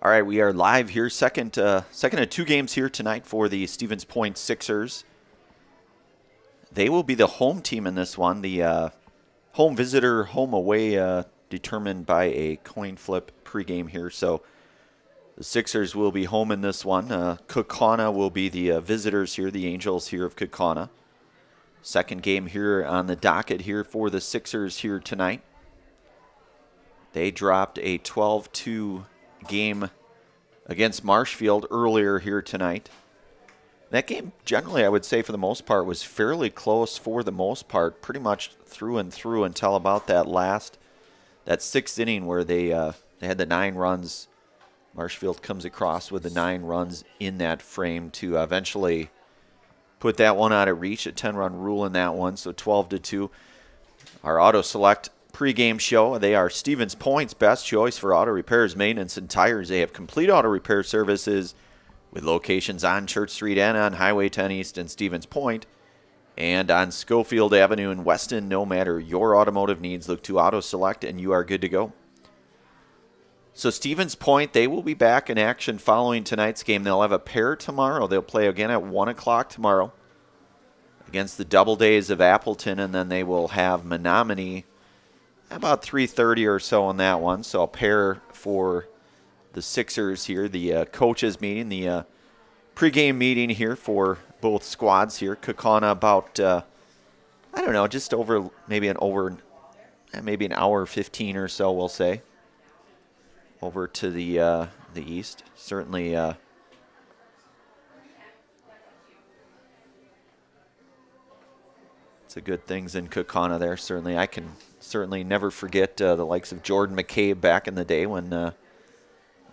All right, we are live here. Second of two games here tonight for the Stevens Point Sixers. They will be the home team in this one. The home visitor, home away determined by a coin flip pregame here. So the Sixers will be home in this one. Kaukauna will be the visitors here, the Angels here of Kaukauna. Second game here on the docket here for the Sixers here tonight. They dropped a 12-2 game against Marshfield earlier here tonight. That game, generally, I would say for the most part, was fairly close for the most part, pretty much through and through until about that sixth inning where they had the 9 runs. Marshfield comes across with the 9 runs in that frame to eventually put that one out of reach, a 10-run rule in that one, so 12-2. Our Auto Select pregame show. They are Stevens Point's best choice for auto repairs, maintenance, and tires. They have complete auto repair services with locations on Church Street and on Highway 10 East in Stevens Point and on Schofield Avenue in Weston. No matter your automotive needs, look to Auto Select and you are good to go. So Stevens Point, they will be back in action following tonight's game. They'll have a pair tomorrow. They'll play again at 1 o'clock tomorrow against the Double Days of Appleton, and then they will have Menominee about 3:30 or so on that one. So a pair for the Sixers here, the coaches meeting, the pregame meeting here for both squads here. Kaukauna about, I don't know, just over maybe an hour 15 or so, we'll say, over to the east. Certainly it's a good things in Kaukauna there. Certainly, I can never forget the likes of Jordan McCabe back in the day when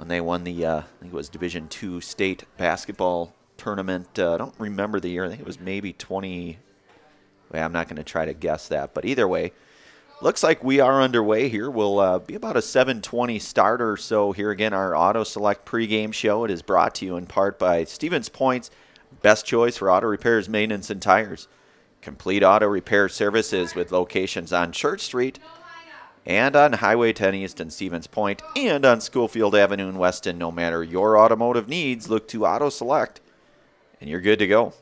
they won the I think it was Division II state basketball tournament. I don't remember the year. I think it was maybe 20. Well, I'm not going to try to guess that, but either way, looks like we are underway here. We'll be about a 7:20 start or so here. Again, our Auto Select pregame show. It is brought to you in part by Stevens Point's best choice for auto repairs, maintenance, and tires. Complete auto repair services with locations on Church Street and on Highway 10 East in Stevens Point and on Schofield Avenue in Weston. No matter your automotive needs, look to Auto Select and you're good to go.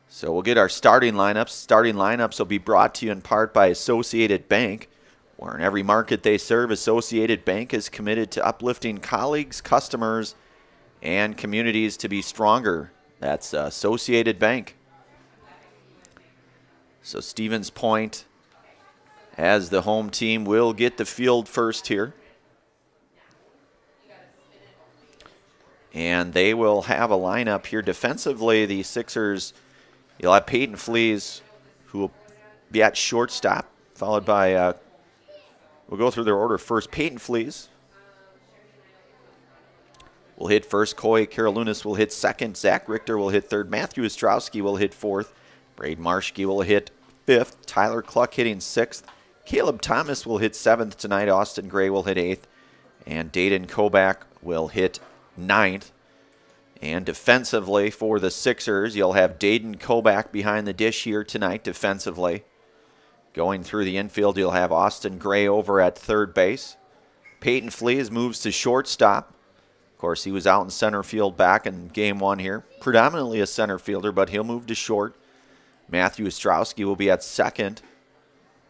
So we'll get our starting lineups. Starting lineups will be brought to you in part by Associated Bank, where in every market they serve, Associated Bank is committed to uplifting colleagues, customers, and communities to be stronger. That's Associated Bank. So Stevens Point, as the home team, will get the field first here. And they will have a lineup here. Defensively, the Sixers, you'll have Peyton Fleas, who will be at shortstop, followed by, we'll go through their order first. Peyton Fleas will hit first. Coy Karolounis will hit second. Zach Richter will hit third. Matthew Ostrowski will hit fourth. Braden Marschke will hit fifth. Tyler Cluck hitting sixth. Caleb Thomas will hit seventh tonight. Austin Gray will hit eighth. And Dayton Kobach will hit ninth. And defensively for the Sixers, you'll have Dayton Kobach behind the dish here tonight defensively. Going through the infield, you'll have Austin Gray over at third base. Peyton Fleas moves to shortstop. Of course, he was out in center field back in game one here. Predominantly a center fielder, but he'll move to short. Matthew Ostrowski will be at second.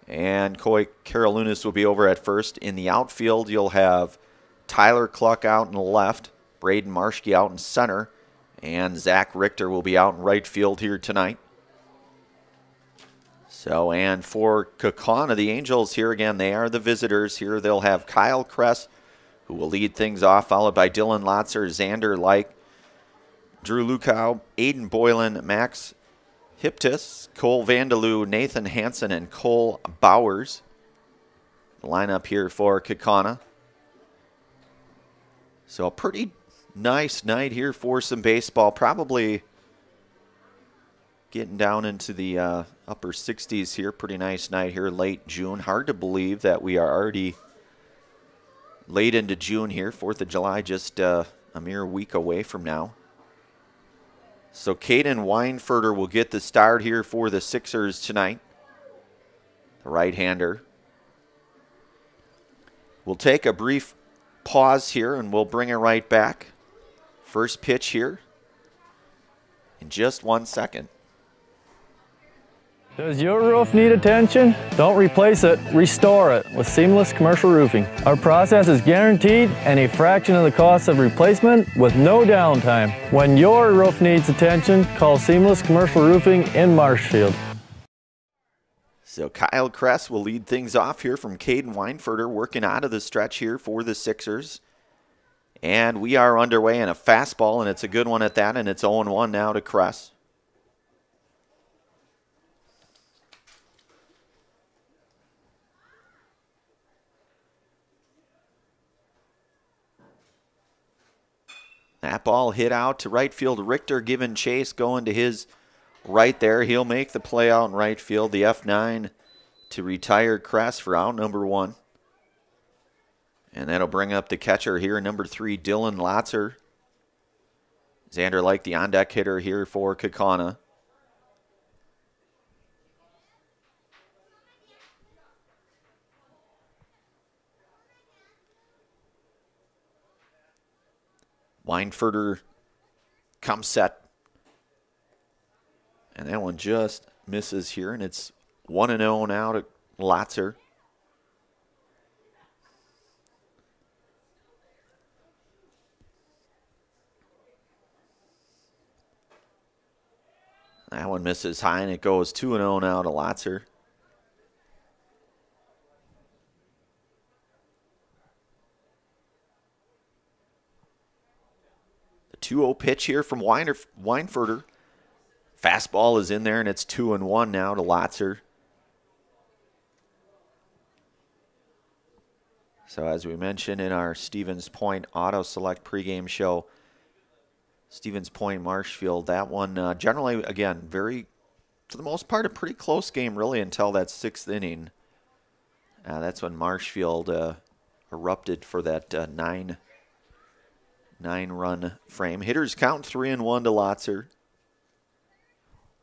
And Coy Karolounis will be over at first. In the outfield, you'll have Tyler Cluck out in the left. Braden Marschke out in center. And Zach Richter will be out in right field here tonight. So, and for Kaukauna, the Angels here again, they are the visitors here. They'll have Kyle Kress, who will lead things off, followed by Dylan Lotzer, Xander Like, Drew Lukow, Aiden Boylan, Max Hiptis, Cole Vandaloo, Nathan Hansen, and Cole Bowers. The lineup here for Kaukauna. So a pretty nice night here for some baseball. Probably getting down into the upper 60s here. Pretty nice night here, late June. Hard to believe that we are already late into June here. 4th of July just a mere week away from now. So Caden Weinfurter will get the start here for the Sixers tonight. The right-hander. We'll take a brief pause here, and we'll bring it right back. First pitch here in just 1 second. Does your roof need attention? Don't replace it, restore it with Seamless Commercial Roofing. Our process is guaranteed and a fraction of the cost of replacement with no downtime. When your roof needs attention, call Seamless Commercial Roofing in Marshfield. So Kyle Kress will lead things off here from Caden Weinfurter, working out of the stretch here for the Sixers. And we are underway in a fastball, and it's a good one at that, and it's 0-1 now to Kress. That ball hit out to right field. Richter giving chase, going to his right there. He'll make the play out in right field. The F9 to retire Kress for out number 1. And that'll bring up the catcher here, number 3, Dylan Lotzer. Xander Like, the on-deck hitter here for Kaukauna. Weinfurter comes set. And that one just misses here, and it's 1-0 now to Lotzer. That one misses high, and it goes 2-0 now to Lotzer. The 2-0 pitch here from Weinfurter. Fastball is in there, and it's 2-1 now to Lotzer. So as we mentioned in our Stevens Point Auto Select pregame show, Stevens Point, Marshfield, that one generally, again, very, for the most part, a pretty close game really until that 6th inning. That's when Marshfield erupted for that 9-run frame. Hitters count 3-1 to Lotzer.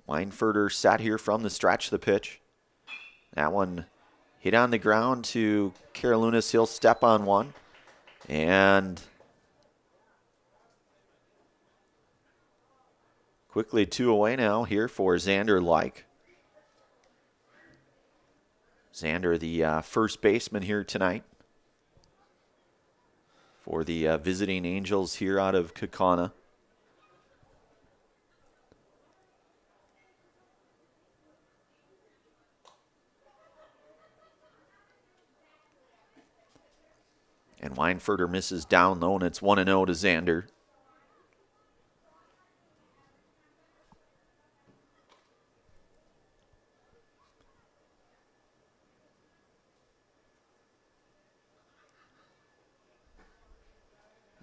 Weinfurter sat here from the stretch of the pitch. That one hit on the ground to Carolinus. He'll step on one. And quickly 2 away now here for Xander Like. Xander, the first baseman here tonight for the visiting Angels here out of Kaukauna. And Weinfurter misses down low, and it's 1-0 to Xander.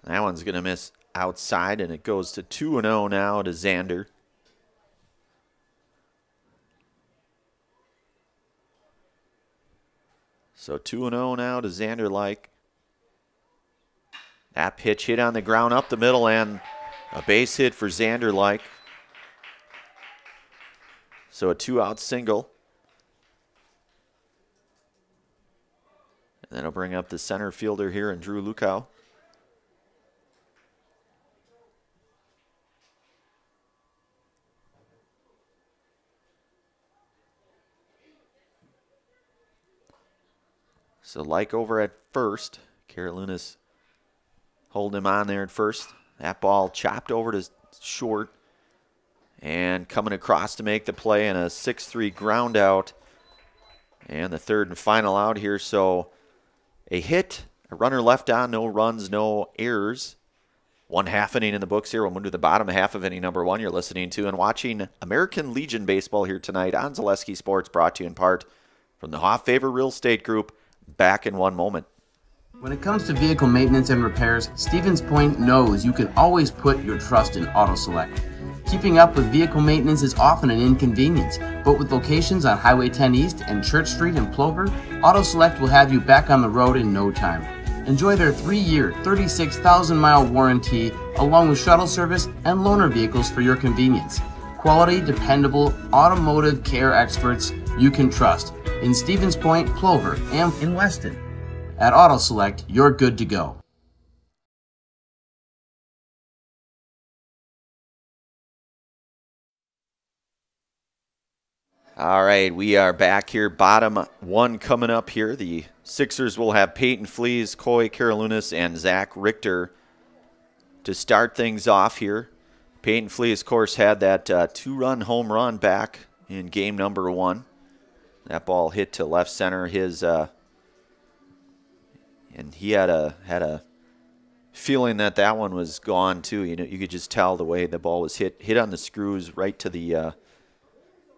That one's going to miss outside, and it goes to 2-0 now to Xander. So 2-0 now to Xander Like. That pitch hit on the ground up the middle, and a base hit for Xander Like. So a 2-out single. And that'll bring up the center fielder here in Drew Lukow. So Like over at first. Carolinus hold him on there at first. That ball chopped over to short. And coming across to make the play, and a 6-3 ground out. And the third and final out here. So a hit, a runner left on, no runs, no errors. 1/2 inning in the books here. We'll move to the bottom half of inning number 1. You're listening to and watching American Legion Baseball here tonight on Zaleski Sports, brought to you in part from the Hoff Favor Real Estate Group. Back in one moment. When it comes to vehicle maintenance and repairs, Stevens Point knows you can always put your trust in Auto Select. Keeping up with vehicle maintenance is often an inconvenience, but with locations on Highway 10 East and Church Street in Plover, Auto Select will have you back on the road in no time. Enjoy their 3-year, 36,000-mile warranty, along with shuttle service and loaner vehicles for your convenience. Quality, dependable, automotive care experts you can trust in Stevens Point, Plover, and in Weston. At Auto Select, you're good to go. All right, we are back here. Bottom one coming up here. The Sixers will have Peyton Fleas, Coy Karolynas, and Zach Richter to start things off here. Peyton Fleas, of course, had that two-run home run back in game number 1. That ball hit to left center. And he had a feeling that one was gone too. You know, you could just tell the way the ball was hit on the screws right to the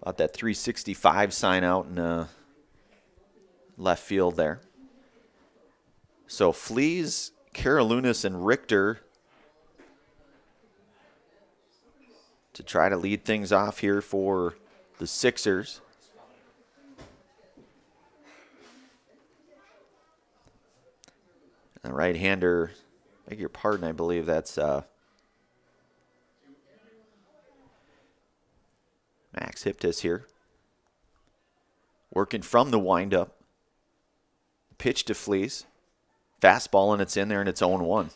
about that 365 sign out in left field there. So Fleas, Karolynas, and Richter to try to lead things off here for the Sixers. The right-hander, beg your pardon, I believe that's Max Hiptis here. Working from the windup. Pitch to Fleas. Fastball, and it's in there, and it's 0-1.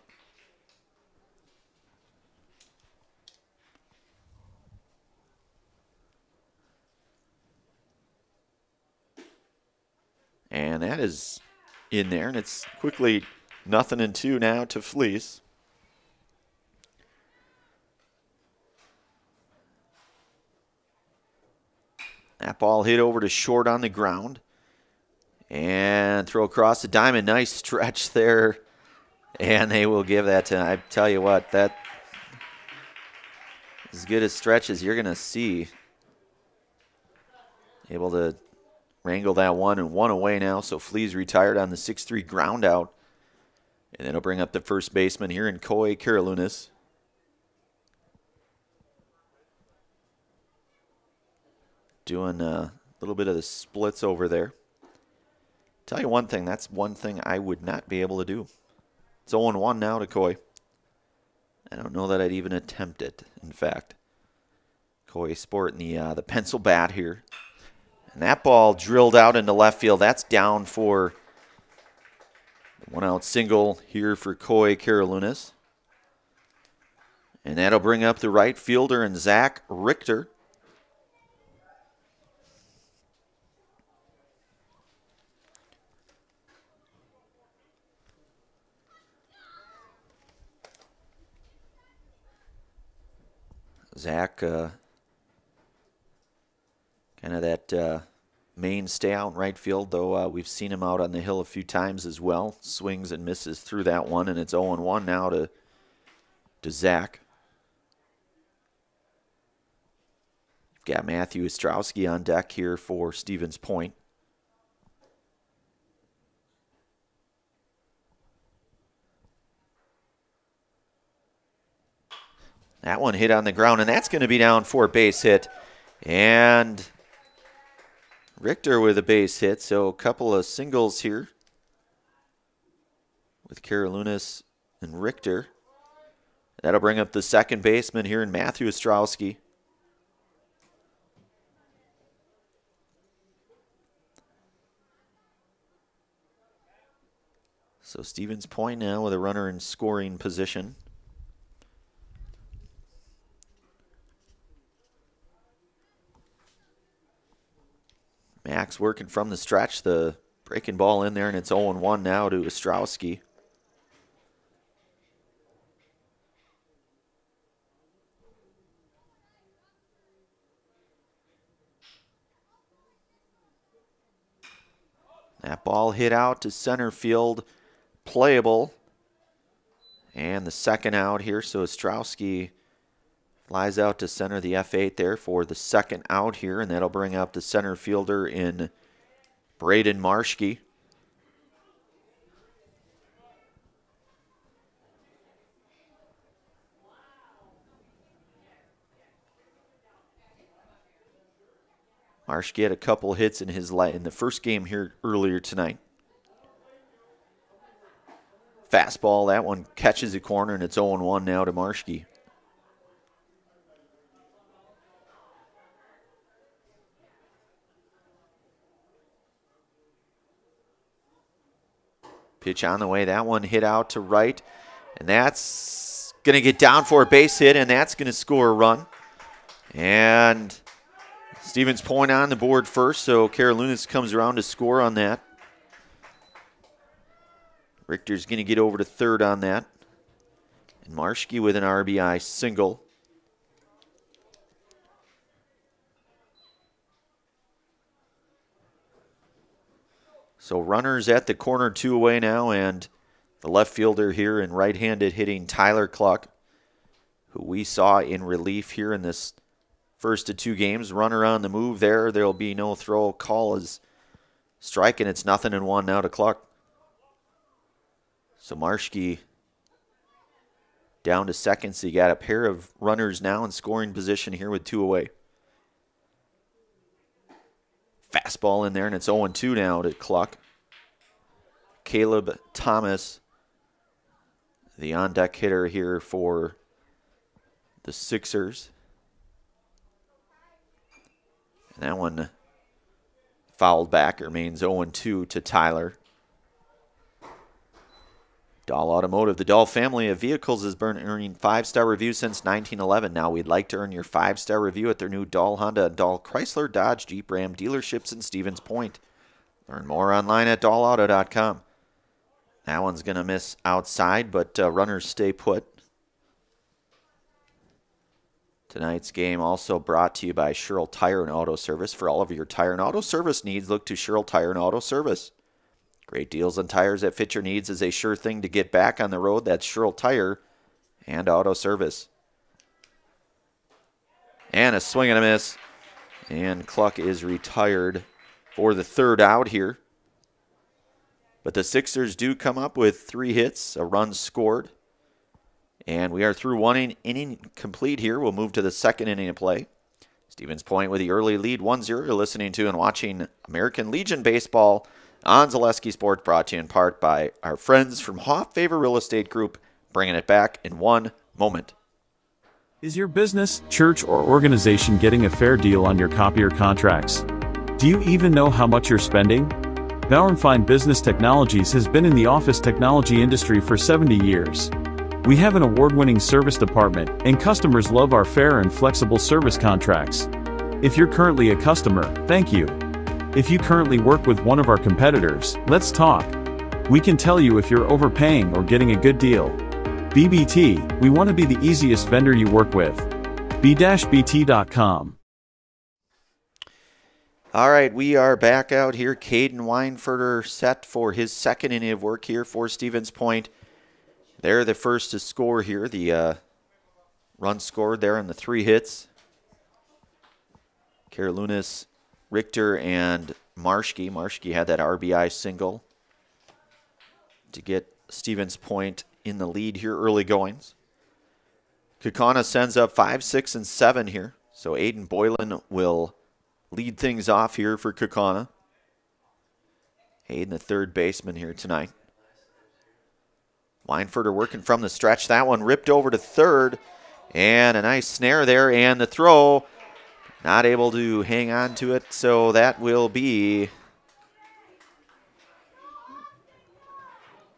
And that is in there, and it's quickly 0-2 now to Fleas. That ball hit over to short on the ground. And throw across the diamond. Nice stretch there. And they will give that to, I tell you what, that as good a stretch as you're going to see. Able to wrangle that one and one away now. So Fleas retired on the 6-3 ground out. And it'll bring up the first baseman here in Coy Karolynas. Doing a little bit of the splits over there. Tell you one thing, that's one thing I would not be able to do. It's 0-1 now to Coy. I don't know that I'd even attempt it, in fact. Coy sporting the pencil bat here. And that ball drilled out into left field. That's down for the one-out single here for Coy Karolynas. And that'll bring up the right fielder and Zach Richter. Zach, kind of that mainstay out in right field, though we've seen him out on the hill a few times as well. Swings and misses through that one, and it's 0-1 now to Zach. Got Matthew Ostrowski on deck here for Stevens Point. That one hit on the ground, and that's going to be down for a base hit. And Richter with a base hit, so a couple of singles here with Karolynas and Richter. That'll bring up the second baseman here in Matthew Ostrowski. So Stevens Point now with a runner in scoring position. Max working from the stretch, the breaking ball in there, and it's 0-1 now to Ostrowski. That ball hit out to center field, playable. And the second out here, so Ostrowski flies out to center the F8 there for the second out here, and that'll bring up the center fielder in Braden Marschke. Marschke had a couple hits in in the first game here earlier tonight. Fastball, that one catches the corner, and it's 0-1 now to Marschke. Pitch on the way. That one hit out to right. And that's going to get down for a base hit, and that's going to score a run. And Stevens Point on the board first, so Karolinus comes around to score on that. Richter's going to get over to third on that. And Marschke with an RBI single. So runners at the corner, 2 away now, and the left fielder here and right-handed hitting Tyler Cluck, who we saw in relief here in this first of 2 games. Runner on the move there. There'll be no throw. Call is striking. It's 0-1 now to Cluck. So Marschke down to second. So you got a pair of runners now in scoring position here with 2 away. Fastball in there, and it's 0-2 now to Cluck. Caleb Thomas, the on-deck hitter here for the Sixers. And that one fouled back. It remains 0-2 to Tyler. Dahl Automotive, the Dahl family of vehicles, has been earning 5-star reviews since 1911. Now we'd like to earn your 5-star review at their new Dahl Honda and Dahl Chrysler Dodge Jeep Ram dealerships in Stevens Point. Learn more online at dahlauto.com. That one's going to miss outside, but runners stay put. Tonight's game also brought to you by Sherrill Tire and Auto Service. For all of your tire and auto service needs, look to Sherrill Tire and Auto Service. Great deals on tires that fit your needs is a sure thing to get back on the road. That's Sherrill Tire and Auto Service. And a swing and a miss. And Cluck is retired for the 3rd out here. But the Sixers do come up with 3 hits, a run scored. And we are through 1 inning complete here. We'll move to the 2nd inning of play. Stevens Point with the early lead, 1-0. You're listening to and watching American Legion Baseball on Zaleski Sports, brought to you in part by our friends from Hoff Favor Real Estate Group, bringing it back in 1 moment. Is your business, church, or organization getting a fair deal on your copier contracts? Do you even know how much you're spending? Bauer & Fine Business Technologies has been in the office technology industry for 70 years. We have an award-winning service department, and customers love our fair and flexible service contracts. If you're currently a customer, thank you. If you currently work with one of our competitors, let's talk. We can tell you if you're overpaying or getting a good deal. BBT, we want to be the easiest vendor you work with. b-bt.com. All right, we are back out here. Caden Weinfurter set for his 2nd inning of work here for Stevens Point. They're the first to score here. The run scored there on the 3 hits. Karolinus, Richter, and Marschke. Marschke had that RBI single to get Stevens Point in the lead here early goings. Kaukauna sends up 5, 6, and 7 here. So Aiden Boylan will lead things off here for Kaukauna. Aiden, the 3rd baseman here tonight. Weinfurter working from the stretch. That one ripped over to 3rd. And a nice snare there. And the throw, not able to hang on to it. So that will be...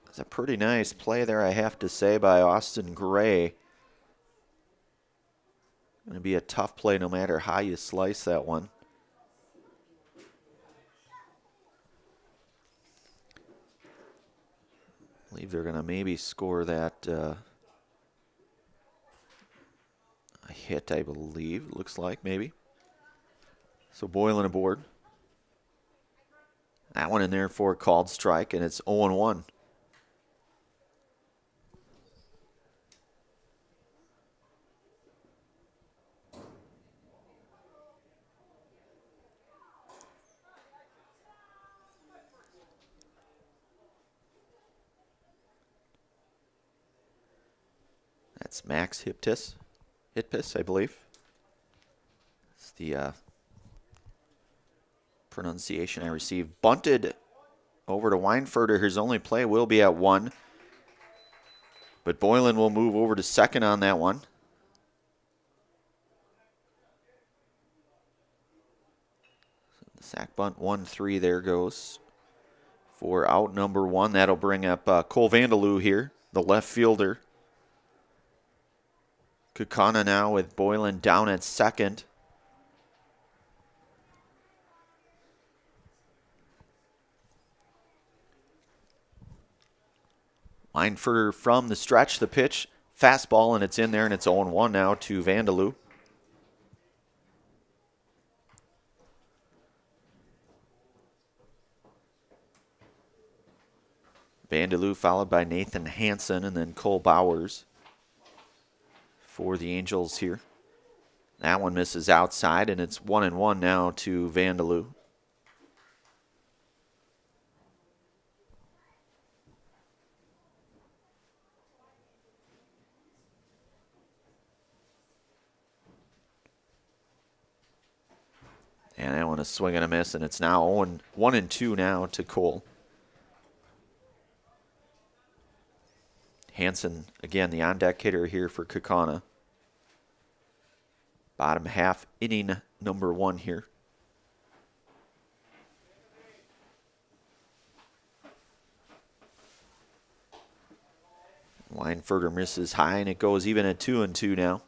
It's a pretty nice play there, I have to say, by Austin Gray. Going to be a tough play no matter how you slice that one. I believe they're going to maybe score that a hit, I believe. Looks like, maybe. So Boylan aboard. That one in there for a called strike, and it's 0-1. That's Max Hiptis, I believe. It's the pronunciation I received. Bunted over to Weinfurter. His only play will be at 1. But Boylan will move over to 2nd on that one. So the sack bunt 1-3 there goes for out number 1. That'll bring up Cole Vandeloo here, the left fielder. Kaukauna now with Boylan down at 2nd. Weinfurter from the stretch, the pitch, fastball, and it's in there, and it's 0-1 now to Vandeloo. Vandeloo followed by Nathan Hansen and then Cole Bowers for the Angels here. That one misses outside, and it's 1-1 now to Vandeloo. And that one is swing and a miss, and it's now 1-2 now to Cole. Hansen, again, the on-deck hitter here for Kaukauna. Bottom half, inning number 1 here. Weinfurter misses high, and it goes even at 2-2 now.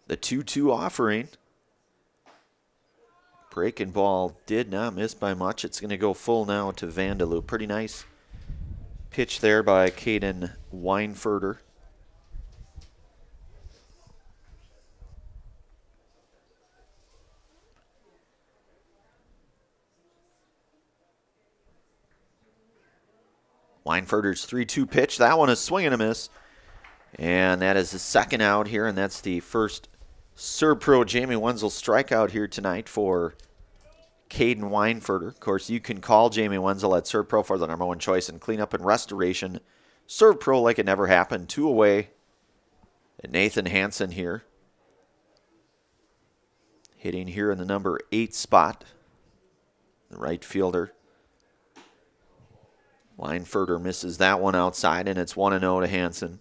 The 2-2 offering. Breaking ball did not miss by much. It's going to go full now to Vandeloo. Pretty nice pitch there by Caden Weinfurter. Weinfurter's 3-2 pitch. That one is swing and a miss. And that is the second out here, and that's the first Serb-Pro Jamie Wenzel strikeout here tonight for Caden Weinfurter. Of course, you can call Jamie Wenzel at Serb-Pro for the #1 choice in cleanup and restoration. Serb-Pro like it never happened. 2 away. And Nathan Hansen here. Hitting here in the number 8 spot. The right fielder. Weinfurter misses that one outside, and it's 1-0 to Hansen.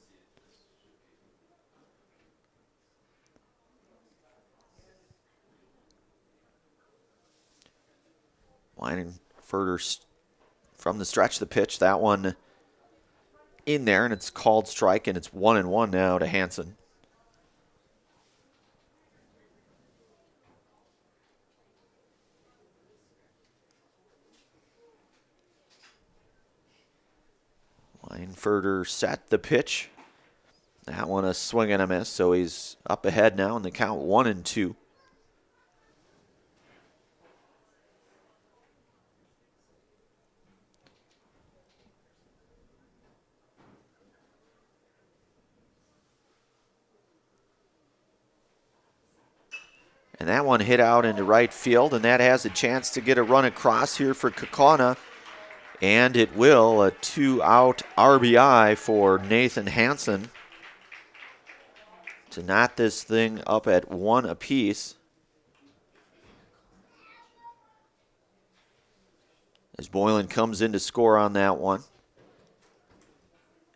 Weinfurter from the stretch, the pitch, that one in there, and it's called strike, and it's 1-1 now to Hansen. Weinfurter set the pitch. That one a swing and a miss, so he's up ahead now in the count 1-2. And that one hit out into right field, and that has a chance to get a run across here for Kaukauna. And it will, a 2-out RBI for Nathan Hansen to knot this thing up at 1 apiece. As Boylan comes in to score on that one.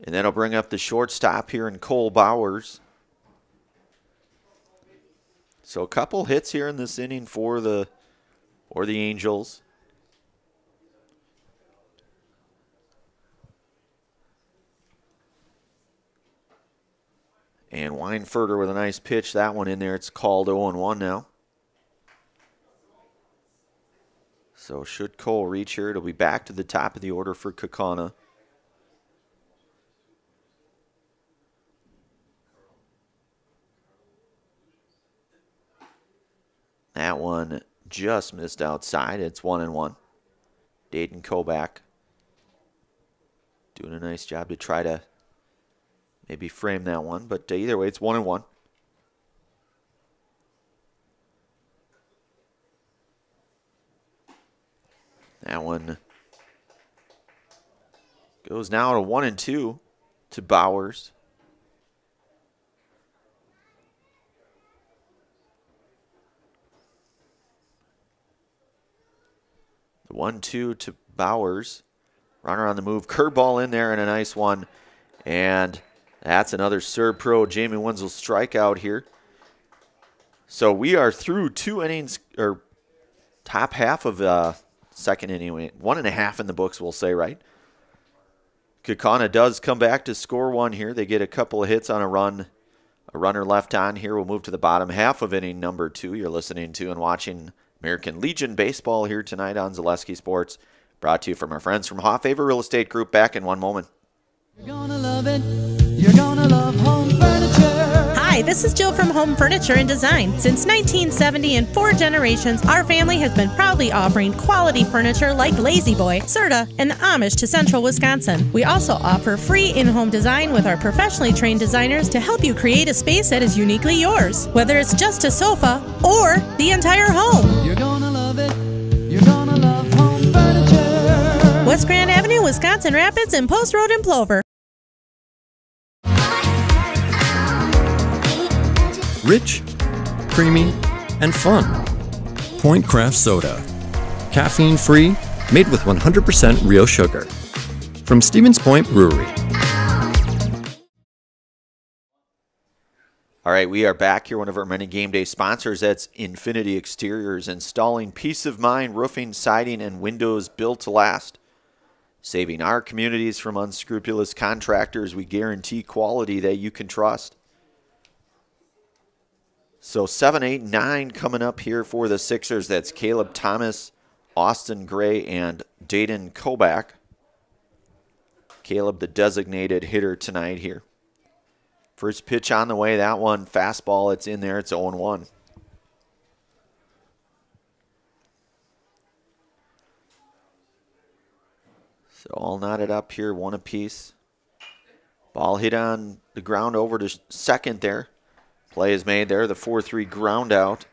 And that'll bring up the shortstop here in Cole Bowers. So a couple hits here in this inning for the Angels. And Weinfurter with a nice pitch. That one in there. It's called 0-1 now. So should Cole reach here, it'll be back to the top of the order for Kaukauna. That one just missed outside. It's 1-1. Dayton Kobach doing a nice job to try to maybe frame that one. But either way, it's 1-1. That one goes now to 1-2 to Bowers. The 1-2 to Bowers. Runner on the move. Curveball in there and a nice one. And that's another Serb-Pro Jamie Wenzel strikeout here. So we are through 2 innings, or top half of second inning. 1.5 in the books, we'll say, right? Kaukauna does come back to score one here. They get a couple of hits on a run A runner left on here. We'll move to the bottom half of inning number 2. You're listening to and watching American Legion Baseball here tonight on Zaleski Sports. Brought to you from our friends from Hoffhaver Real Estate Group. Back in one moment. You're gonna love it. You're gonna love home furniture. Hi, this is Jill from Home Furniture and Design. Since 1970 and 4 generations, our family has been proudly offering quality furniture like Lazy Boy, Serta, and the Amish to central Wisconsin. We also offer free in-home design with our professionally trained designers to help you create a space that is uniquely yours, whether it's just a sofa or the entire home. You're gonna love it. You're gonna love home furniture. West Grand Avenue, Wisconsin Rapids, and Post Road in Plover. Rich, creamy, and fun. Point Craft Soda. Caffeine-free, made with 100% real sugar. From Stevens Point Brewery. All right, we are back here. One of our many game day sponsors, that's Infinity Exteriors, installing peace of mind roofing, siding, and windows built to last. Saving our communities from unscrupulous contractors, we guarantee quality that you can trust. So 7, 8, 9 coming up here for the Sixers. That's Caleb Thomas, Austin Gray, and Dayton Kobach. Caleb, the designated hitter tonight here. First pitch on the way. That one, fastball. It's in there. It's 0-1. So all knotted up here, one apiece. Ball hit on the ground over to second there. Play is made there, the 4-3 ground out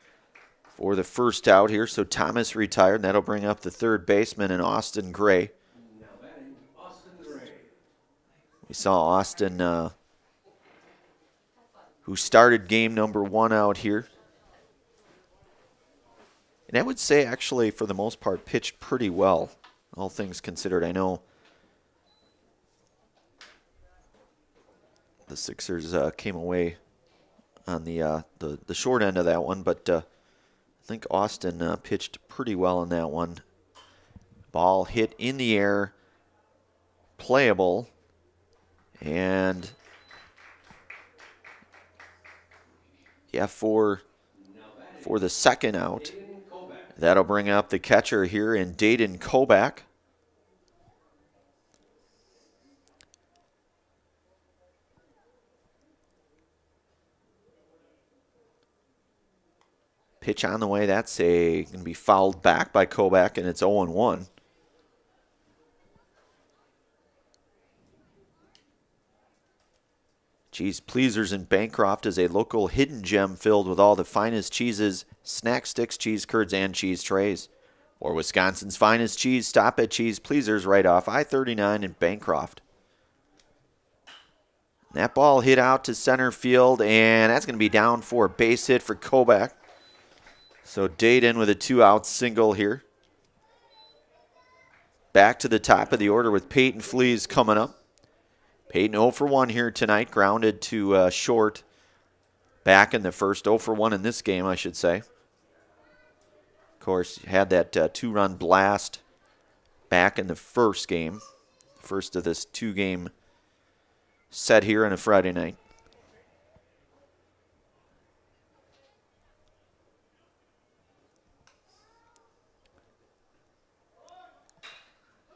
for the first out here. So Thomas retired, and that'll bring up the third baseman in Austin Gray. We saw Austin, who started game number 1 out here. And I would say, actually, for the most part, pitched pretty well, all things considered. I know the Sixers came away on the short end of that one, but I think Austin pitched pretty well in that one. Ball hit in the air, playable, and yeah, for the second out, that'll bring up the catcher here in Dayton Kobach. Pitch on the way. That's going to be fouled back by Kobach, and it's 0-1. Cheese Pleasers in Bancroft is a local hidden gem filled with all the finest cheeses, snack sticks, cheese curds, and cheese trays. For Wisconsin's finest cheese, stop at Cheese Pleasers right off I-39 in Bancroft. That ball hit out to center field, and that's going to be down for a base hit for Kobach. So Dayton with a 2-out single here. Back to the top of the order with Peyton Fleas coming up. Peyton 0 for 1 here tonight, grounded to short. Back in the first, 0 for 1 in this game, I should say. Of course, had that 2-run blast back in the first game. First of this 2-game set here on a Friday night.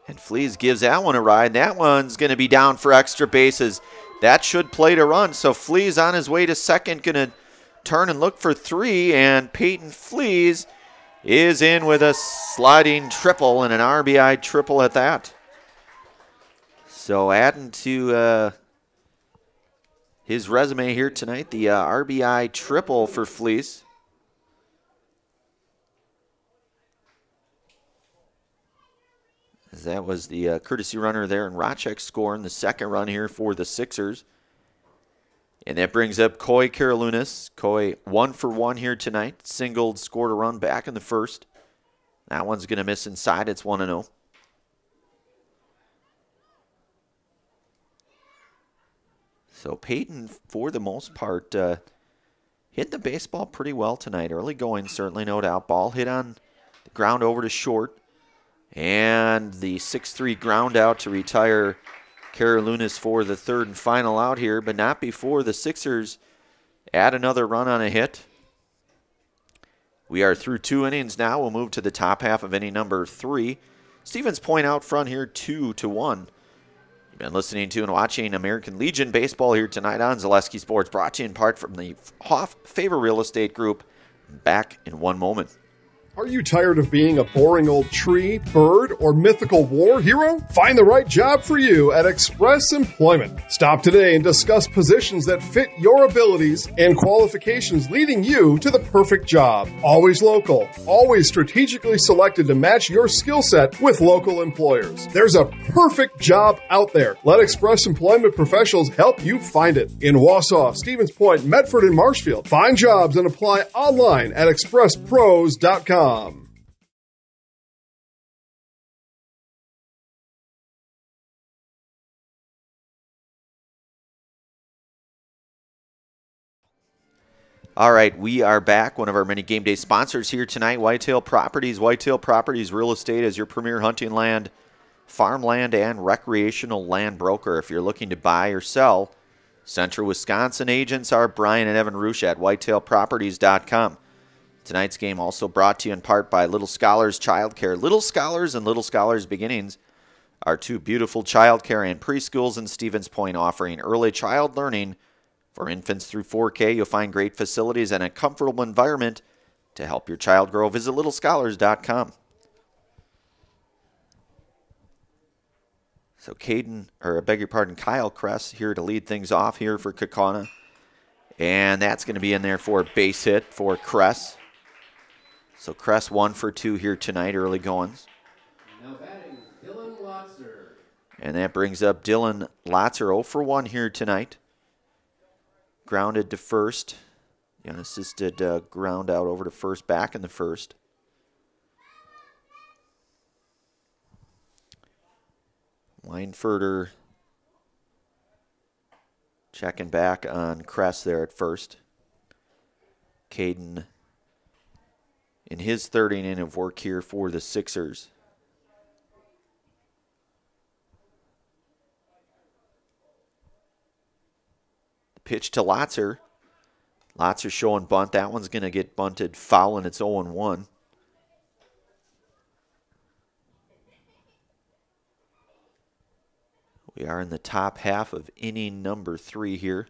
And Fleas gives that one a ride. That one's going to be down for extra bases. That should play to run. So Fleas on his way to second, going to turn and look for 3. And Peyton Fleas is in with a sliding triple and an RBI triple at that. So adding to his resume here tonight, the RBI triple for Fleas. That was the courtesy runner there in Rochek scoring the second run here for the Sixers. And that brings up Coy Karalunas. Coy 1 for 1 here tonight. Singled, scored a run back in the first. That one's going to miss inside. It's 1-0. So Peyton, for the most part, hit the baseball pretty well tonight. Early going, certainly, no doubt. Ball hit on the ground over to short. And the 6-3 ground out to retire Karalunas for the third and final out here, but not before the Sixers add another run on a hit. We are through 2 innings now. We'll move to the top half of inning number 3. Stevens Point out front here 2-1. You've been listening to and watching American Legion Baseball here tonight on Zaleski Sports, brought to you in part from the Hoff Favor Real Estate Group. Back in one moment. Are you tired of being a boring old tree, bird, or mythical war hero? Find the right job for you at Express Employment. Stop today and discuss positions that fit your abilities and qualifications, leading you to the perfect job. Always local, always strategically selected to match your skill set with local employers. There's a perfect job out there. Let Express Employment professionals help you find it. In Wausau, Stevens Point, Medford, and Marshfield. Find jobs and apply online at expresspros.com. All right, we are back. One of our many game day sponsors here tonight, Whitetail Properties. Whitetail Properties Real Estate is your premier hunting land, farmland, and recreational land broker. If you're looking to buy or sell, Central Wisconsin agents are Brian and Evan Rusch at whitetailproperties.com. Tonight's game also brought to you in part by Little Scholars Childcare. Little Scholars and Little Scholars Beginnings are 2 beautiful childcare and preschools in Stevens Point, offering early child learning for infants through 4K. You'll find great facilities and a comfortable environment to help your child grow. Visit littlescholars.com. So Kyle Kress here to lead things off here for Kaukauna. And that's going to be in there for a base hit for Kress. So Kress 1 for 2 here tonight, early goings. Now batting, Dylan Lotzer. And that brings up Dylan Lotzer, 0 for 1 here tonight. Grounded to first. The unassisted ground out over to first, back in the first. Weinfurter checking back on Kress there at first. Caden in his third inning of work here for the Sixers. The pitch to Lotzer. Lotzer showing bunt. That one's going to get bunted foul, and it's 0-1. We are in the top half of inning number 3 here.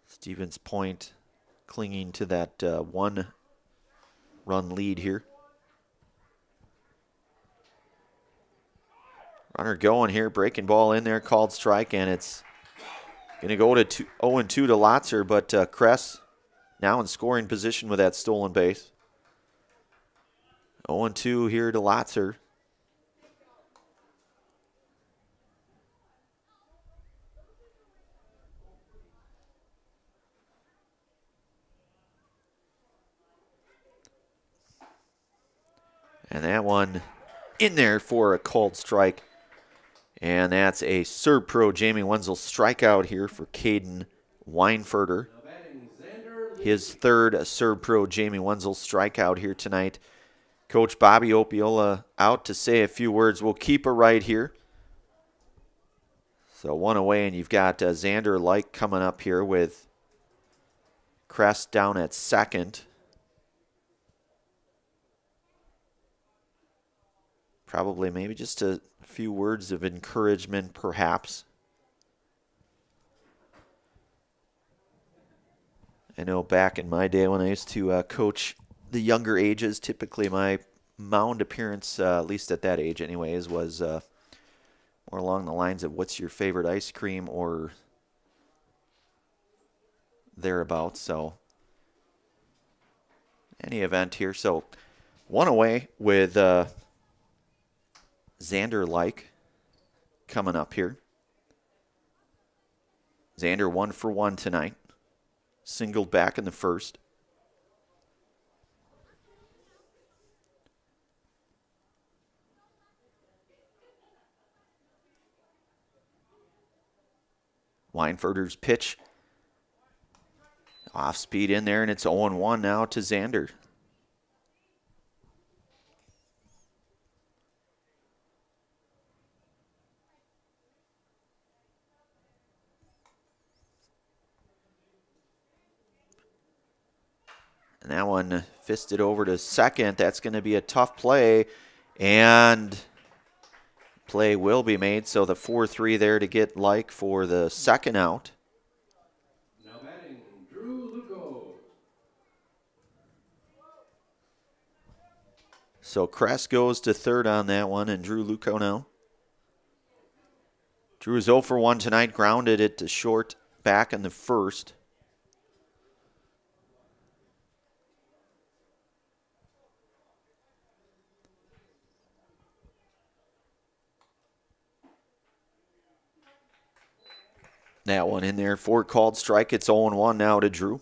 Stevens Point clinging to that 1-run lead here. Runner going here, breaking ball in there, called strike, and it's going to go to 0-2 to Lotzer, but Kress now in scoring position with that stolen base. 0-2 here to Lotzer. And that one in there for a called strike. And that's a Serb Pro Jamie Wenzel strikeout here for Caden Weinfurter. His third Serb Pro Jamie Wenzel strikeout here tonight. Coach Bobby Opiola out to say a few words. We'll keep it right here. So 1 away, and you've got Xander Like coming up here with Kress down at second. Probably maybe just a few words of encouragement, perhaps. I know back in my day when I used to coach the younger ages, typically my mound appearance, at least at that age anyways, was more along the lines of what's your favorite ice cream or thereabouts. So any event here. So 1 away with Xander Like coming up here. Xander 1 for 1 tonight. Singled back in the first. Weinfurter's pitch. Off speed in there, and it's 0-1 now to Xander. And that one fisted over to second. That's going to be a tough play. And play will be made. So the 4-3 there to get like for the second out. Now batting, Drew Luco. So Kress goes to third on that one, and Drew Luco now. Drew is 0 for 1 tonight, grounded it to short back in the first. That one in there for a called strike. It's 0-1 now to Drew.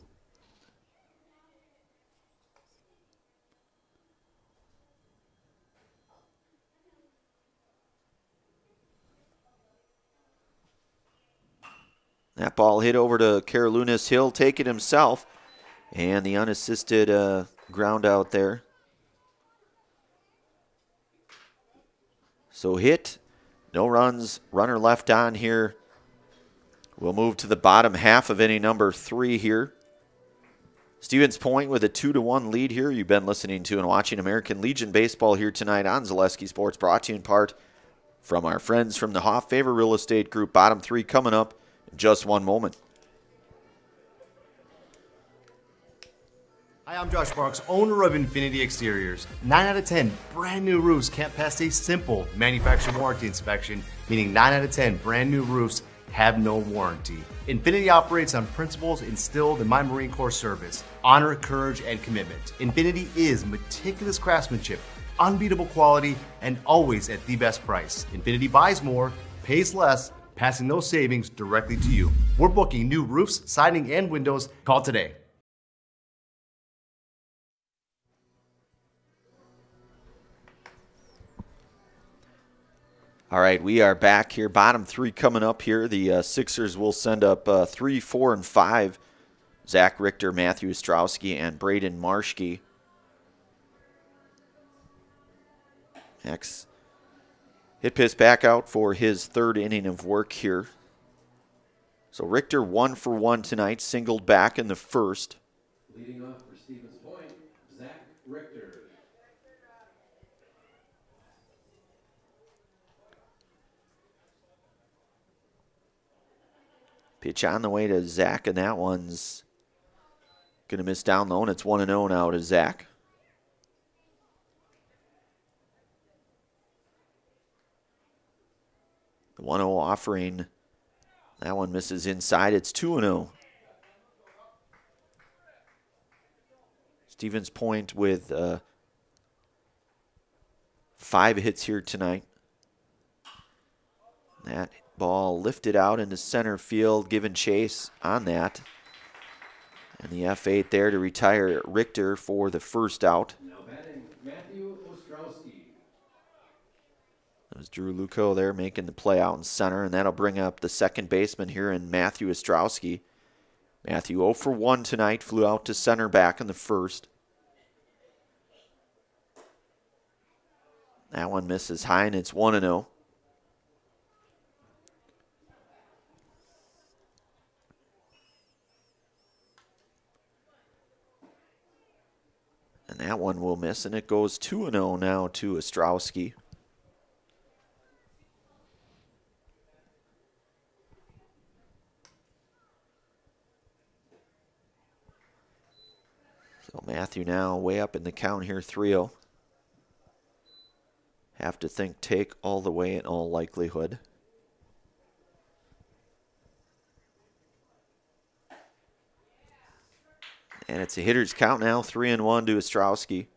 That ball hit over to Carolinus. He'll take it himself. And the unassisted ground out there. So hit. No runs. Runner left on here. We'll move to the bottom half of inning number 3 here. Stevens Point with a 2-1 lead here. You've been listening to and watching American Legion Baseball here tonight on Zaleski Sports, brought to you in part from our friends from the Hoff Favor Real Estate Group. Bottom 3 coming up in just one moment. Hi, I'm Josh Barks, owner of Infinity Exteriors. 9 out of 10 brand new roofs can't pass a simple manufacturer warranty inspection, meaning 9 out of 10 brand new roofs have no warranty. Infinity operates on principles instilled in my Marine Corps service: honor, courage, and commitment. Infinity is meticulous craftsmanship, unbeatable quality, and always at the best price. Infinity buys more, pays less, passing those savings directly to you. We're booking new roofs, siding, and windows. Call today. All right, we are back here. Bottom 3 coming up here. The Sixers will send up 3, 4, and 5. Zach Richter, Matthew Ostrowski, and Braden Marschke. Next, hit piss back out for his third inning of work here. So Richter 1 for 1 tonight, singled back in the first. Leading off for Stevens Point, Zach Richter. Pitch on the way to Zach, and that one's going to miss down low, and it's 1-0 now to Zach. The 1-0 offering, that one misses inside. It's 2-0. Stevens Point with 5 hits here tonight. That ball lifted out into center field, giving chase on that. And the F8 there to retire Richter for the first out. Now batting, Matthew Ostrowski. That was Drew Luco there making the play out in center, and that'll bring up the second baseman here in Matthew Ostrowski. Matthew 0 for 1 tonight, flew out to center back in the first. That one misses high, and it's 1-0. And that one will miss, and it goes 2-0 now to Ostrowski. So Matthew now way up in the count here, 3-0. Have to think take all the way in all likelihood. And it's a hitter's count now, 3-1 to Ostrowski.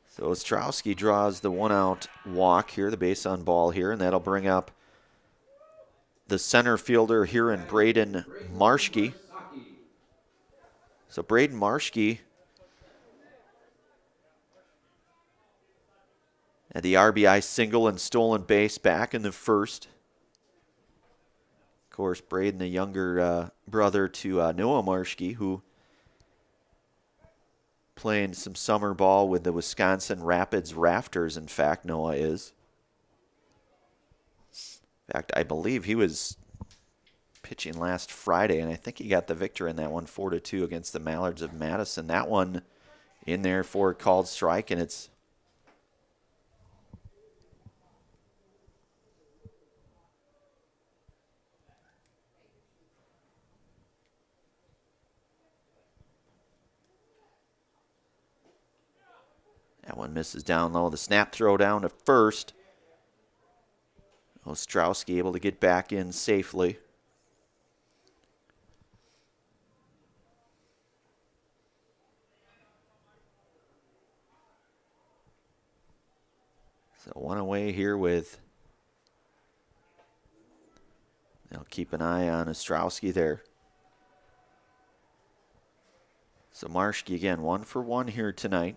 So Ostrowski draws the 1-out walk here, the base on ball here, and that'll bring up the center fielder here in Braden Marschke. So Braden Marschke had the RBI single and stolen base back in the first. Of course, Braden, the younger brother to Noah Marschke, who playing some summer ball with the Wisconsin Rapids Rafters, in fact, Noah is. In fact, I believe he was pitching last Friday, and I think he got the victor in that one 4-2 against the Mallards of Madison. That one in there for a called strike, and it's that one misses down low. The snap throw down to first. Ostrowski able to get back in safely. So one away here with, they'll keep an eye on Ostrowski there. So Marshke again, 1 for 1 here tonight.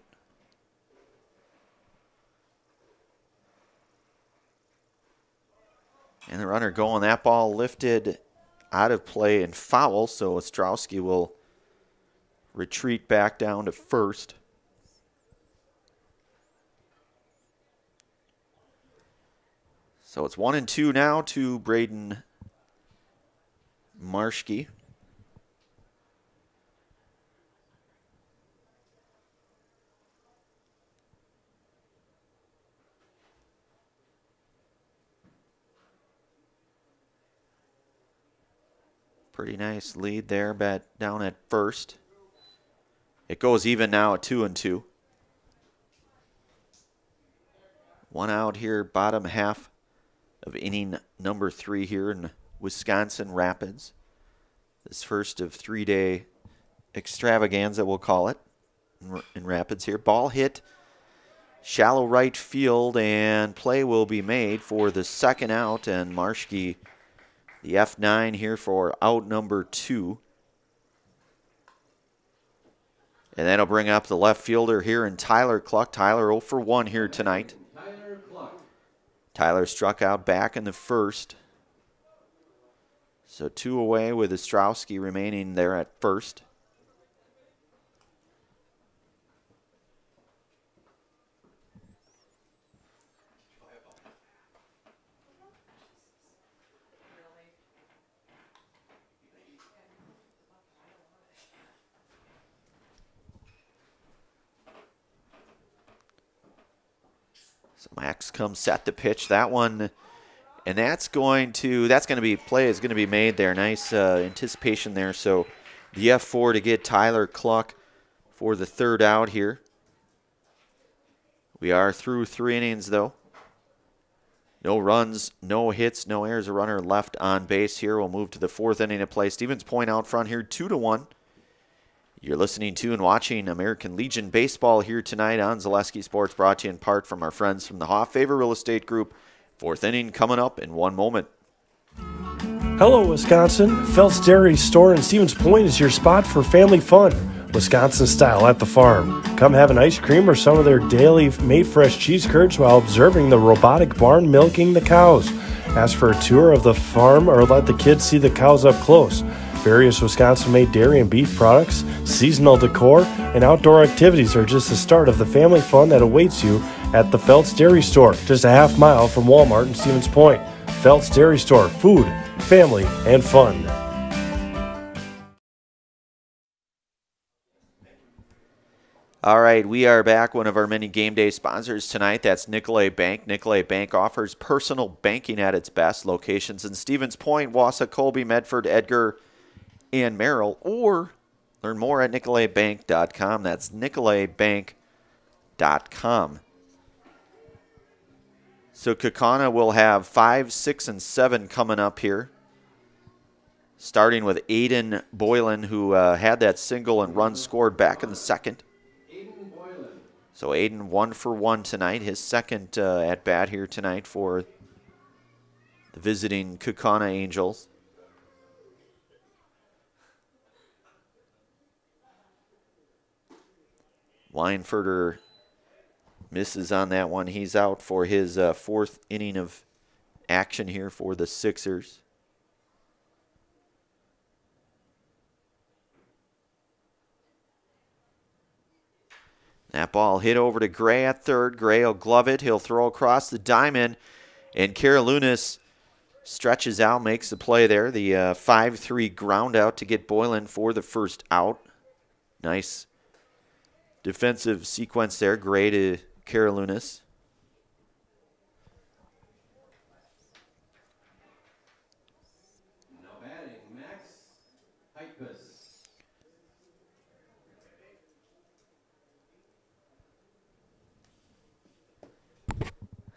And the runner going, that ball lifted out of play and foul, so Ostrowski will retreat back down to first. So it's 1-2 now to Braden Marshke. Pretty nice lead there, down at first. It goes even now at 2-2. One out here, bottom half of inning number 3 here in Wisconsin Rapids. This first of 3-day extravaganza, we'll call it, in Rapids here. Ball hit shallow right field, and play will be made for the second out, and Marshke, the F9 here for out number 2. And that'll bring up the left fielder here in Tyler Cluck. Tyler 0 for 1 here tonight. Tyler struck out back in the first. So 2 away with Ostrowski remaining there at first. So Max comes set to pitch that one, and that's going to be play is going to be made there. Nice anticipation there. So the F4 to get Tyler Cluck for the third out here. We are through 3 innings though. No runs, no hits, no errors. A runner left on base here. We'll move to the 4th inning of play. Stevens Point out front here, 2-1. You're listening to and watching American Legion Baseball here tonight on Zaleski Sports, brought to you in part from our friends from the Hoff Favor Real Estate Group. 4th inning coming up in 1 moment. Hello, Wisconsin. Felt's Dairy Store in Stevens Point is your spot for family fun, Wisconsin style at the farm. Come have an ice cream or some of their daily made fresh cheese curds while observing the robotic barn milking the cows. Ask for a tour of the farm or let the kids see the cows up close. Various Wisconsin-made dairy and beef products, seasonal decor, and outdoor activities are just the start of the family fun that awaits you at the Felt's Dairy Store, just a half mile from Walmart in Stevens Point. Felt's Dairy Store, food, family, and fun. All right, we are back. One of our many game day sponsors tonight, that's Nicolay Bank. Nicolay Bank offers personal banking at its best. Locations in Stevens Point, Wausau, Colby, Medford, Edgar, and Merrill, or learn more at nicolaybank.com. That's nicolaybank.com. So Kaukauna will have 5, 6, and 7 coming up here. Starting with Aiden Boylan, who had that single and run scored back in the second. So Aiden 1 for 1 tonight. His second at bat here tonight for the visiting Kaukauna Angels. Weinfurter misses on that one. He's out for his 4th inning of action here for the Sixers. That ball hit over to Gray at third. Gray will glove it. He'll throw across the diamond. And Karolounis Stretches out, makes the play there. The 5-3 ground out to get Boylan for the first out. Nice defensive sequence there. Gray to Karolounis. Now batting, Max Heitkus.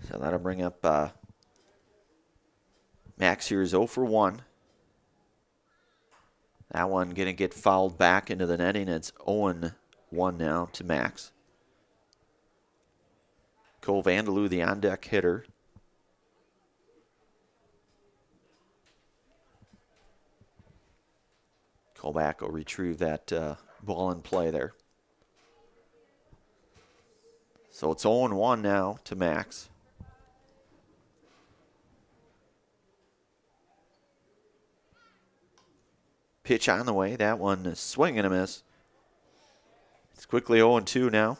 So that'll bring up Max here is 0 for 1. That one going to get fouled back into the netting. It's 0-1 now to Max. Cole Vandeloo, the on-deck hitter. Colback will retrieve that ball in play there. So it's 0-1 now to Max. Pitch on the way. That one is swing and a miss. It's quickly 0-2 now.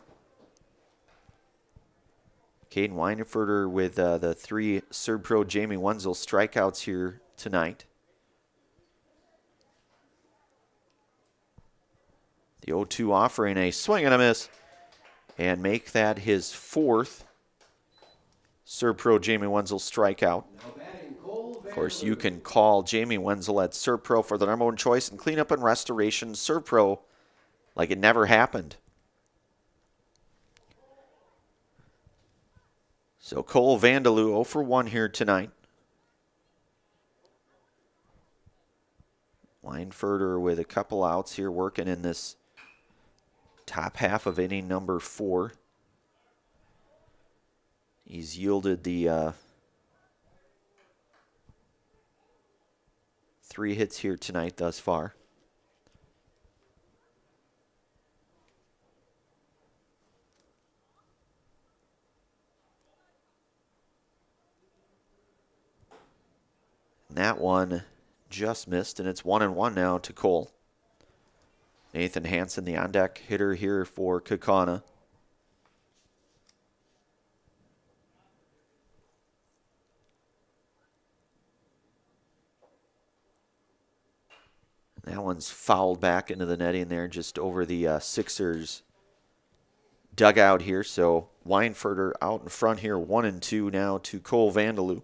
Caden Weinferter with the 3 Serb-Pro Jamie Wenzel strikeouts here tonight. The 0-2 offering a swing and a miss. And make that his 4th Serb-Pro Jamie Wenzel strikeout. Of course, you can call Jamie Wenzel at Serb-Pro for the #1 choice in cleanup and restoration. Serb-Pro like it never happened. So Cole Vandeloo 0 for 1 here tonight. Weinferter with a couple outs here working in this top half of inning number 4. He's yielded the 3 hits here tonight thus far. And that one just missed, and it's 1-1 now to Cole. Nathan Hansen, the on-deck hitter here for Kaukauna. That one's fouled back into the netting there, just over the Sixers dugout here. So Weinferter out in front here, 1-2 now to Cole Vandeloo.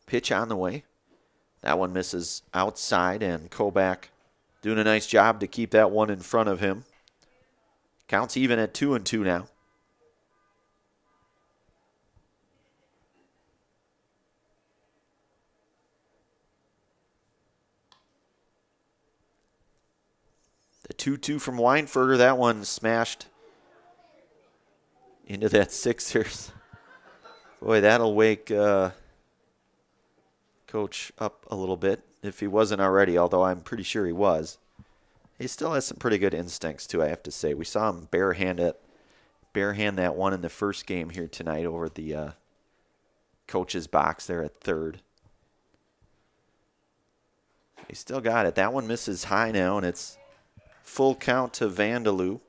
Pitch on the way. That one misses outside, and Koback doing a nice job to keep that one in front of him. Counts even at 2-2 now. The 2-2 from Weinferter. That one smashed into that Sixers. Boy, that'll wake Coach up a little bit if he wasn't already, although I'm pretty sure he was. He still has some pretty good instincts, too, I have to say. We saw him barehand that one in the first game here tonight over at the coach's box there at third. He still got it. That one misses high now, and it's full count to Vandeloo.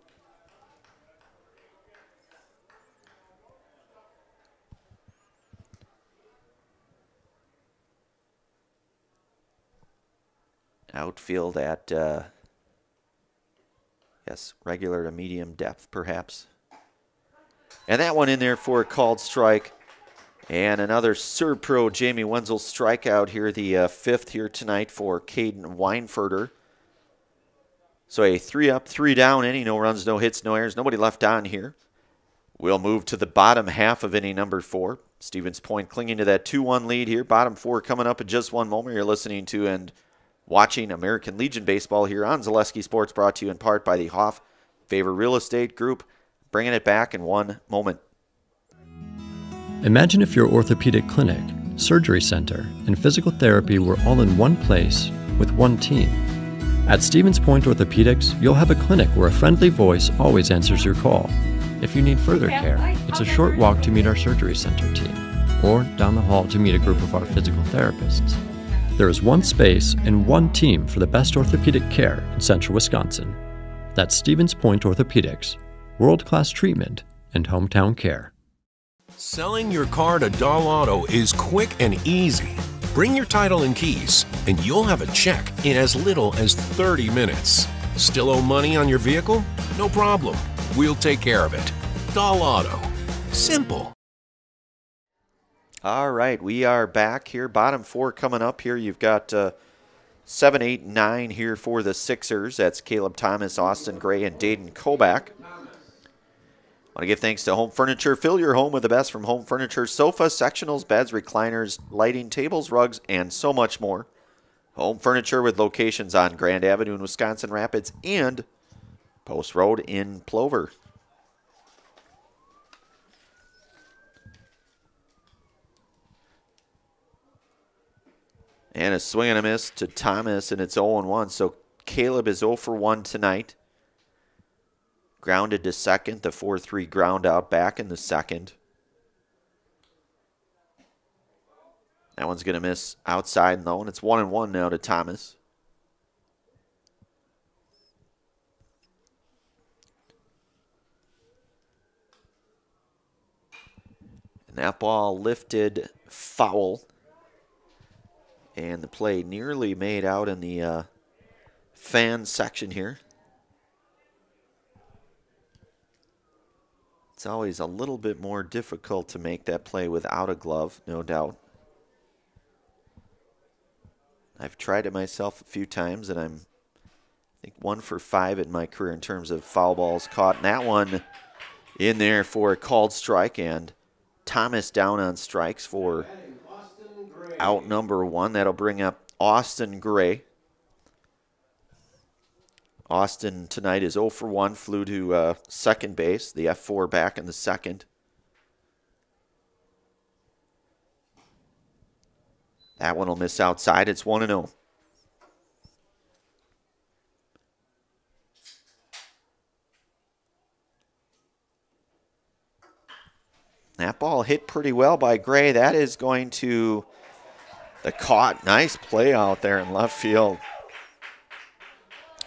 Outfield at, yes, regular to medium depth, perhaps. And that one in there for a called strike. And another Serb-Pro Jamie Wenzel strikeout here, the 5th here tonight for Caden Weinferter. So a 3-up, 3-down inning, no runs, no hits, no errors, nobody left on here. We'll move to the bottom half of inning number 4. Stevens Point clinging to that 2-1 lead here. Bottom 4 coming up in just one moment. You're listening to and watching American Legion Baseball here on Zaleski Sports, brought to you in part by the Hoff Favor Real Estate Group. Bringing it back in one moment. Imagine if your orthopedic clinic, surgery center, and physical therapy were all in one place with one team. At Stevens Point Orthopedics, you'll have a clinic where a friendly voice always answers your call. If you need further care, it's a short walk to meet our surgery center team, or down the hall to meet a group of our physical therapists. There is one space and one team for the best orthopedic care in central Wisconsin. That's Stevens Point Orthopedics, world-class treatment and hometown care. Selling your car to Dahl Auto is quick and easy. Bring your title and keys, and you'll have a check in as little as 30 minutes. Still owe money on your vehicle? No problem. We'll take care of it. Dahl Auto. Simple. All right, we are back here. Bottom four coming up here. You've got 7, 8, 9 here for the Sixers. That's Caleb Thomas, Austin Gray, and Dayton Kobach. Want to give thanks to Home Furniture. Fill your home with the best from Home Furniture. Sofas, sectionals, beds, recliners, lighting, tables, rugs, and so much more. Home Furniture with locations on Grand Avenue in Wisconsin Rapids and Post Road in Plover. And a swing and a miss to Thomas, and it's 0-1. So Caleb is 0 for 1 tonight. Grounded to second, the 4-3 ground out back in the second. That one's going to miss outside though, and it's 1-1 now to Thomas. And that ball lifted foul. And the play nearly made out in the fan section here. It's always a little bit more difficult to make that play without a glove, no doubt. I've tried it myself a few times, and I'm, I think, 1 for 5 in my career in terms of foul balls caught. And that one in there for a called strike, and Thomas down on strikes for out number 1. That'll bring up Austin Gray. Austin tonight is 0 for 1, flew to second base, the F4 back in the second. That one will miss outside. It's 1-0. That ball hit pretty well by Gray. That is going to the caught. Nice play out there in left field.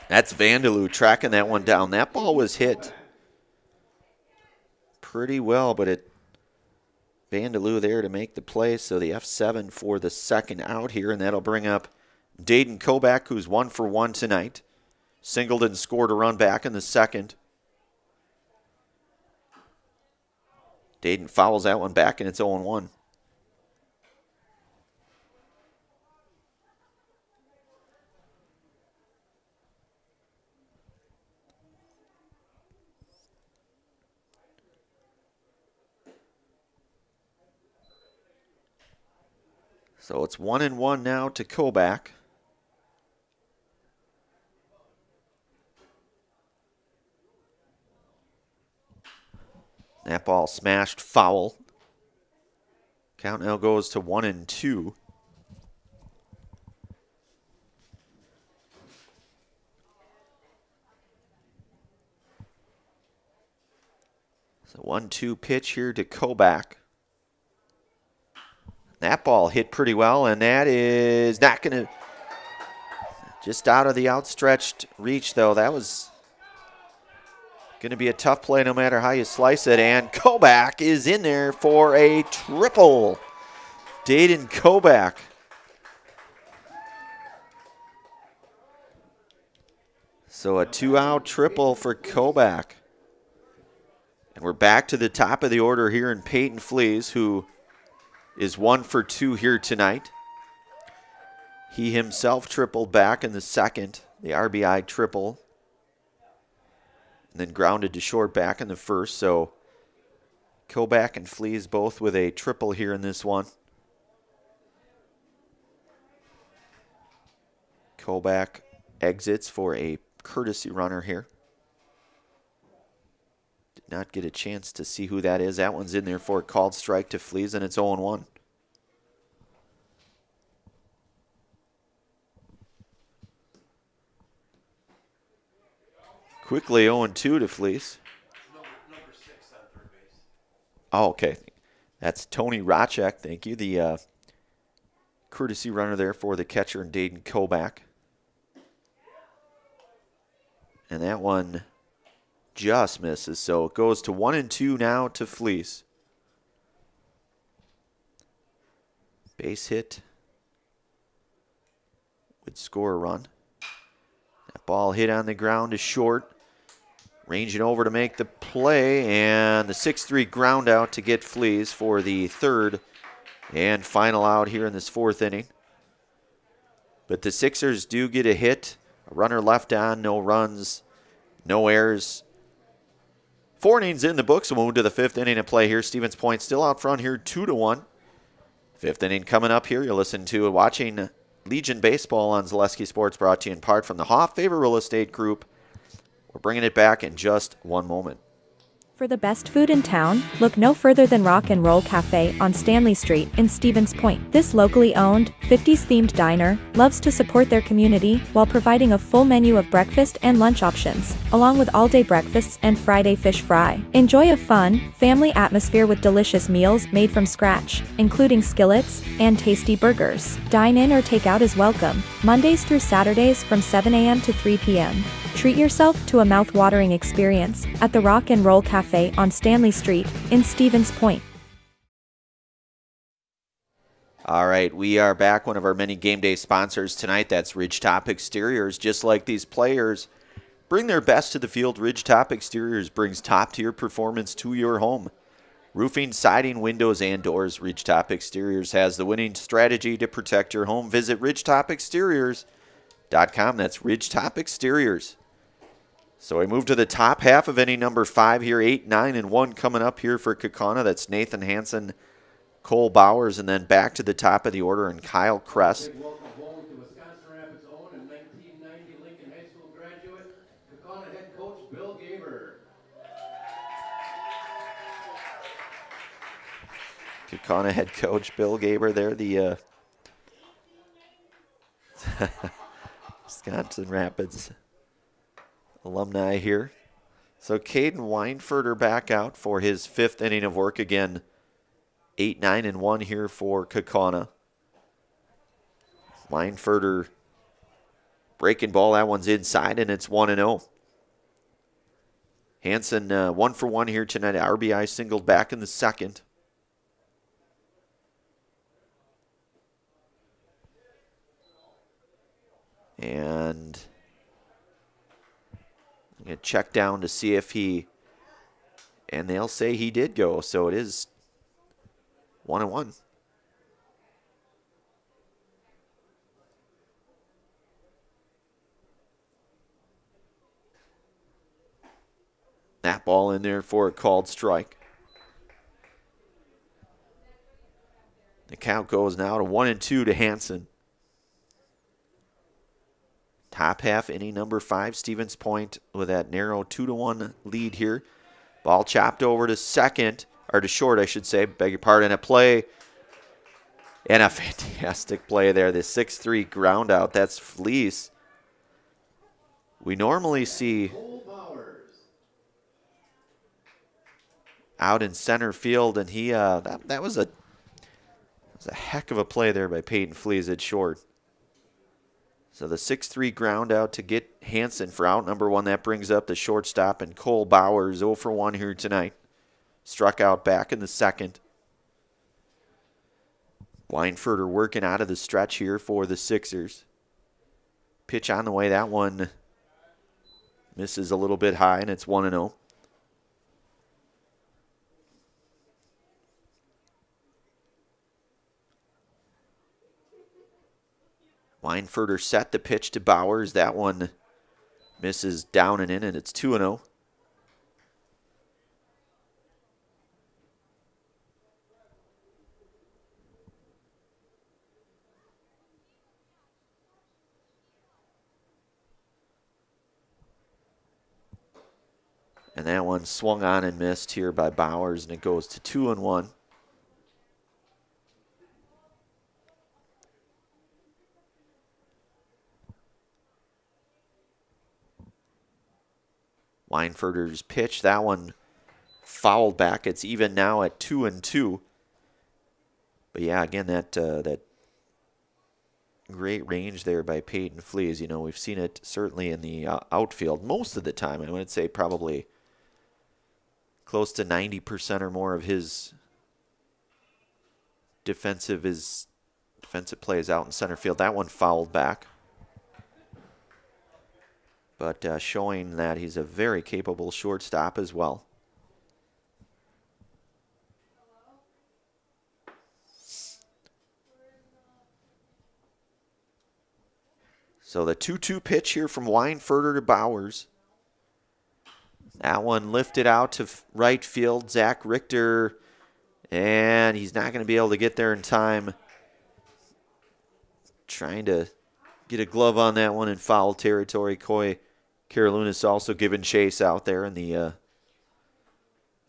That's Vandeloo tracking that one down. That ball was hit pretty well, but Vandeloo there to make the play. So the F7 for the second out here, and that'll bring up Dayton Kobach, who's 1 for 1 tonight. Singled and scored a run back in the second. Dayton fouls that one back, and it's 0-1. So it's 1-1 now to Kobach. That ball smashed foul. Count now goes to 1-2. So 1-2 pitch here to Kobach. That ball hit pretty well, and that is not going to, just out of the outstretched reach, though. That was going to be a tough play no matter how you slice it, and Kobach is in there for a triple. Dayton Kobach. So a 2-out triple for Kobach. And we're back to the top of the order here in Peyton Fleas, who is 1 for 2 here tonight. He himself tripled back in the second, the RBI triple. And then grounded to short back in the first. So Kobach and Fleas both with a triple here in this one. Kobach exits for a courtesy runner here. Did not get a chance to see who that is. That one's in there for a called strike to Fleas, and it's 0-1. Quickly 0-2 to Fleas. Number 6 on third base. Oh, okay. That's Tony Rochek, thank you. The courtesy runner there for the catcher and Dayton Koback. And that one just misses, so it goes to 1-2 now to Fleece. Base hit would score a run. That ball hit on the ground is short. Ranging over to make the play, and the 6-3 ground out to get Fleece for the third and final out here in this fourth inning. But the Sixers do get a hit. A runner left on, no runs, no errors. 4 innings in the books, so we'll move to the fifth inning of play here. Stevens Point still out front here, 2-1. Fifth inning coming up here. You'll listen to watching Legion Baseball on Zaleski Sports, brought to you in part from the Hoff Favor Real Estate Group. We're bringing it back in just one moment. For the best food in town, look no further than Rock and Roll Cafe on Stanley Street in Stevens Point. This locally owned, 50s-themed diner loves to support their community while providing a full menu of breakfast and lunch options, along with all-day breakfasts and Friday fish fry. Enjoy a fun, family atmosphere with delicious meals made from scratch, including skillets and tasty burgers. Dine in or take out is welcome, Mondays through Saturdays from 7 a.m. to 3 p.m. Treat yourself to a mouth-watering experience at the Rock and Roll Cafe on Stanley Street in Stevens Point. All right, we are back. One of our many game day sponsors tonight, that's Ridgetop Exteriors. Just like these players bring their best to the field, Ridgetop Exteriors brings top-tier performance to your home. Roofing, siding, windows, and doors, Ridgetop Exteriors has the winning strategy to protect your home. Visit ridgetopexteriors.com. That's Ridgetop Exteriors. So we move to the top half of inning number 5 here, 8, 9, and 1 coming up here for Kaukauna. That's Nathan Hansen, Cole Bowers, and then back to the top of the order and Kyle Kress. Big welcome home to Wisconsin Rapids' own and 1990 Lincoln High School graduate, Kaukauna head coach Bill Gaber. Kaukauna head coach Bill Gaber there, the Wisconsin Rapids alumni here. So Caden Weinfurter back out for his 5th inning of work again. 8, 9, and 1 here for Kaukauna. Weinfurter breaking ball. That one's inside, and it's 1-0. Hansen 1 for 1 here tonight. RBI singled back in the second. And I'm going to check down to see if he, and they'll say he did go, so it is 1-1. That ball in there for a called strike. The count goes now to 1-2 to Hansen. Top half, inning number 5, Stevens Point with that narrow 2-1 lead here. Ball chopped over to second, or to short, I should say. Beg your pardon. A play, and a fantastic play there. The 6-3 ground out. That's Fleece. We normally see out in center field, and he that was a heck of a play there by Peyton Fleece at short. So the 6-3 ground out to get Hansen for out number 1. That brings up the shortstop, and Cole Bowers 0 for 1 here tonight. Struck out back in the second. Weinfurter working out of the stretch here for the Sixers. Pitch on the way. That one misses a little bit high, and it's 1-0. Weinfurter set the pitch to Bowers. That one misses down and in, and it's 2-0. And that one swung on and missed here by Bowers, and it goes to 2-1. Weinfurter's pitch, that one fouled back. It's even now at 2-2. But yeah, again, that great range there by Peyton Fleas. You know, we've seen it certainly in the outfield most of the time. I would say probably close to 90% or more of his defensive play is out in center field. That one fouled back. But showing that he's a very capable shortstop as well. So the 2-2 pitch here from Weinfurter to Bowers. That one lifted out to right field. Zach Richter, and he's not going to be able to get there in time. Trying to get a glove on that one in foul territory. Coy Karolounis also giving chase out there in the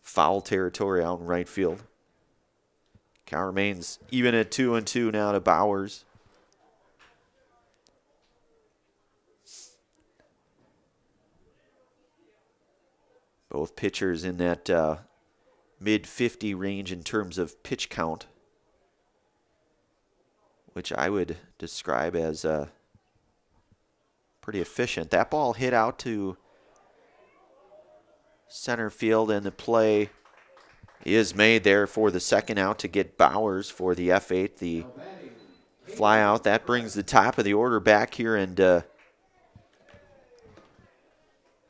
foul territory out in right field. Count remains even at 2-2 now to Bowers. Both pitchers in that mid-50 range in terms of pitch count, which I would describe as pretty efficient. That ball hit out to center field, and the play is made there for the second out to get Bowers for the F8, the fly out. That brings the top of the order back here, and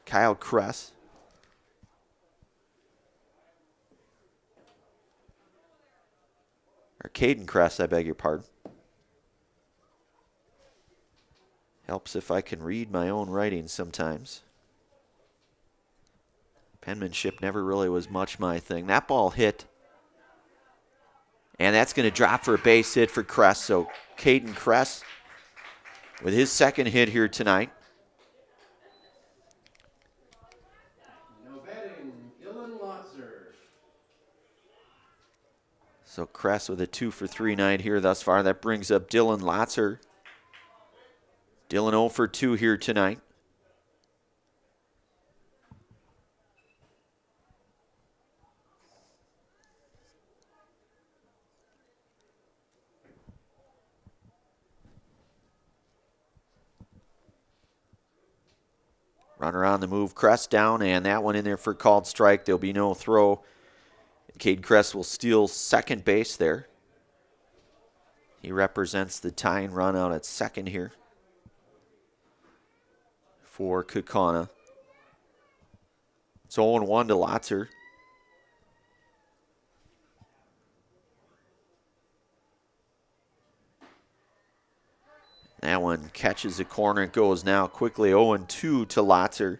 Kyle Kress. Or Caden Kress, I beg your pardon. Helps if I can read my own writing sometimes. Penmanship never really was much my thing. That ball hit. And that's going to drop for a base hit for Kress. So Caden Kress with his second hit here tonight. So Kress with a 2-for-3 night here thus far. That brings up Dylan Lotzer. Dylan 0-for-2 here tonight. Runner on the move, Kress down, and that one in there for called strike. There'll be no throw. Cade Kress will steal second base there. He represents the tying run out at second here for Kaukauna. It's 0-1 to Lotzer. That one catches the corner. It goes now quickly 0-2 to Lotzer.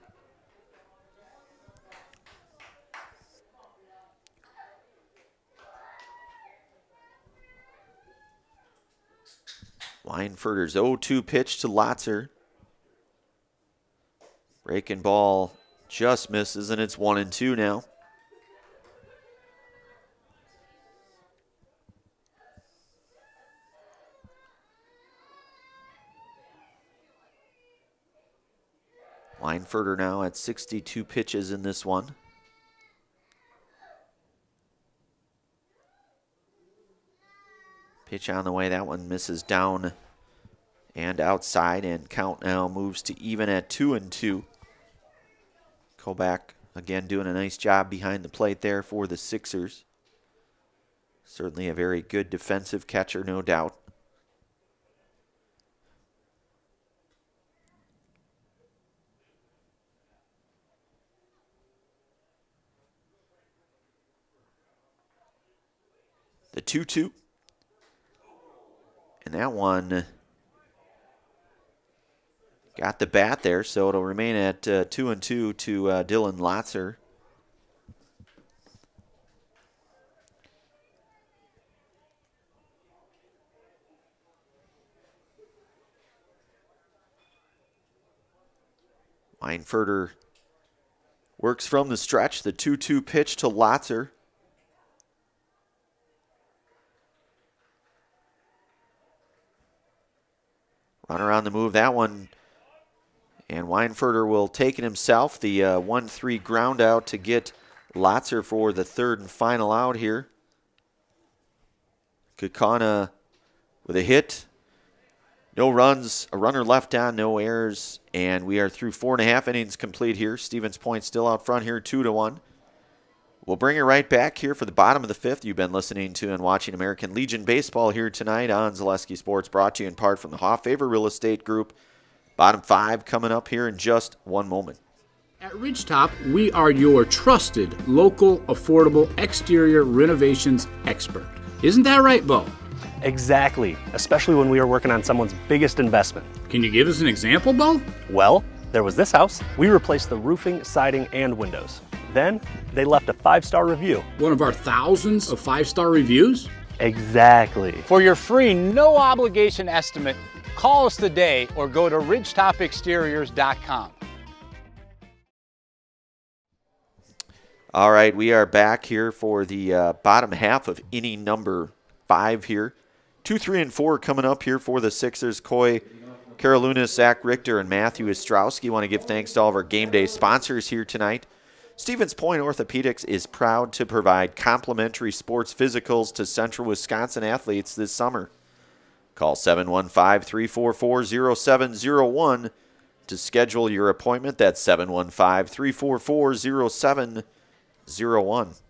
Weinfurter's 0-2 pitch to Lotzer. Breaking ball just misses, and it's 1-2 now. Weinfurter now at 62 pitches in this one. Pitch on the way, that one misses down and outside, and count now moves to even at 2-2. Kovac again doing a nice job behind the plate there for the Sixers. Certainly a very good defensive catcher, no doubt. The 2-2. And that one got the bat there, so it'll remain at 2-2 to Dylan Lotzer. Weinfurter works from the stretch, the 2-2 pitch to Lotzer. Runner on the move, that one. And Weinfurter will take it himself. The 1-3 ground out to get Lotzer for the third and final out here. Kaukauna with a hit. No runs, a runner left on, no errors, and we are through 4.5 innings complete here. Stevens Point still out front here, 2-1. We'll bring it right back here for the bottom of the fifth. You've been listening to and watching American Legion Baseball here tonight on Zaleski Sports, brought to you in part from the Hoffavor Real Estate Group. Bottom five coming up here in just one moment. At Ridgetop, we are your trusted, local, affordable exterior renovations expert. Isn't that right, Bo? Exactly, especially when we are working on someone's biggest investment. Can you give us an example, Bo? Well, there was this house. We replaced the roofing, siding, and windows. Then, they left a 5-star review. One of our thousands of 5-star reviews? Exactly. For your free, no-obligation estimate, call us today or go to ridgetopexteriors.com. All right, we are back here for the bottom half of inning number 5 here. 2, 3, and 4 coming up here for the Sixers. Coy Karalunas, Zach Richter, and Matthew Ostrowski. Want to give thanks to all of our game day sponsors here tonight. Stevens Point Orthopedics is proud to provide complimentary sports physicals to Central Wisconsin athletes this summer. Call 715-344-0701 to schedule your appointment. That's 715-344-0701.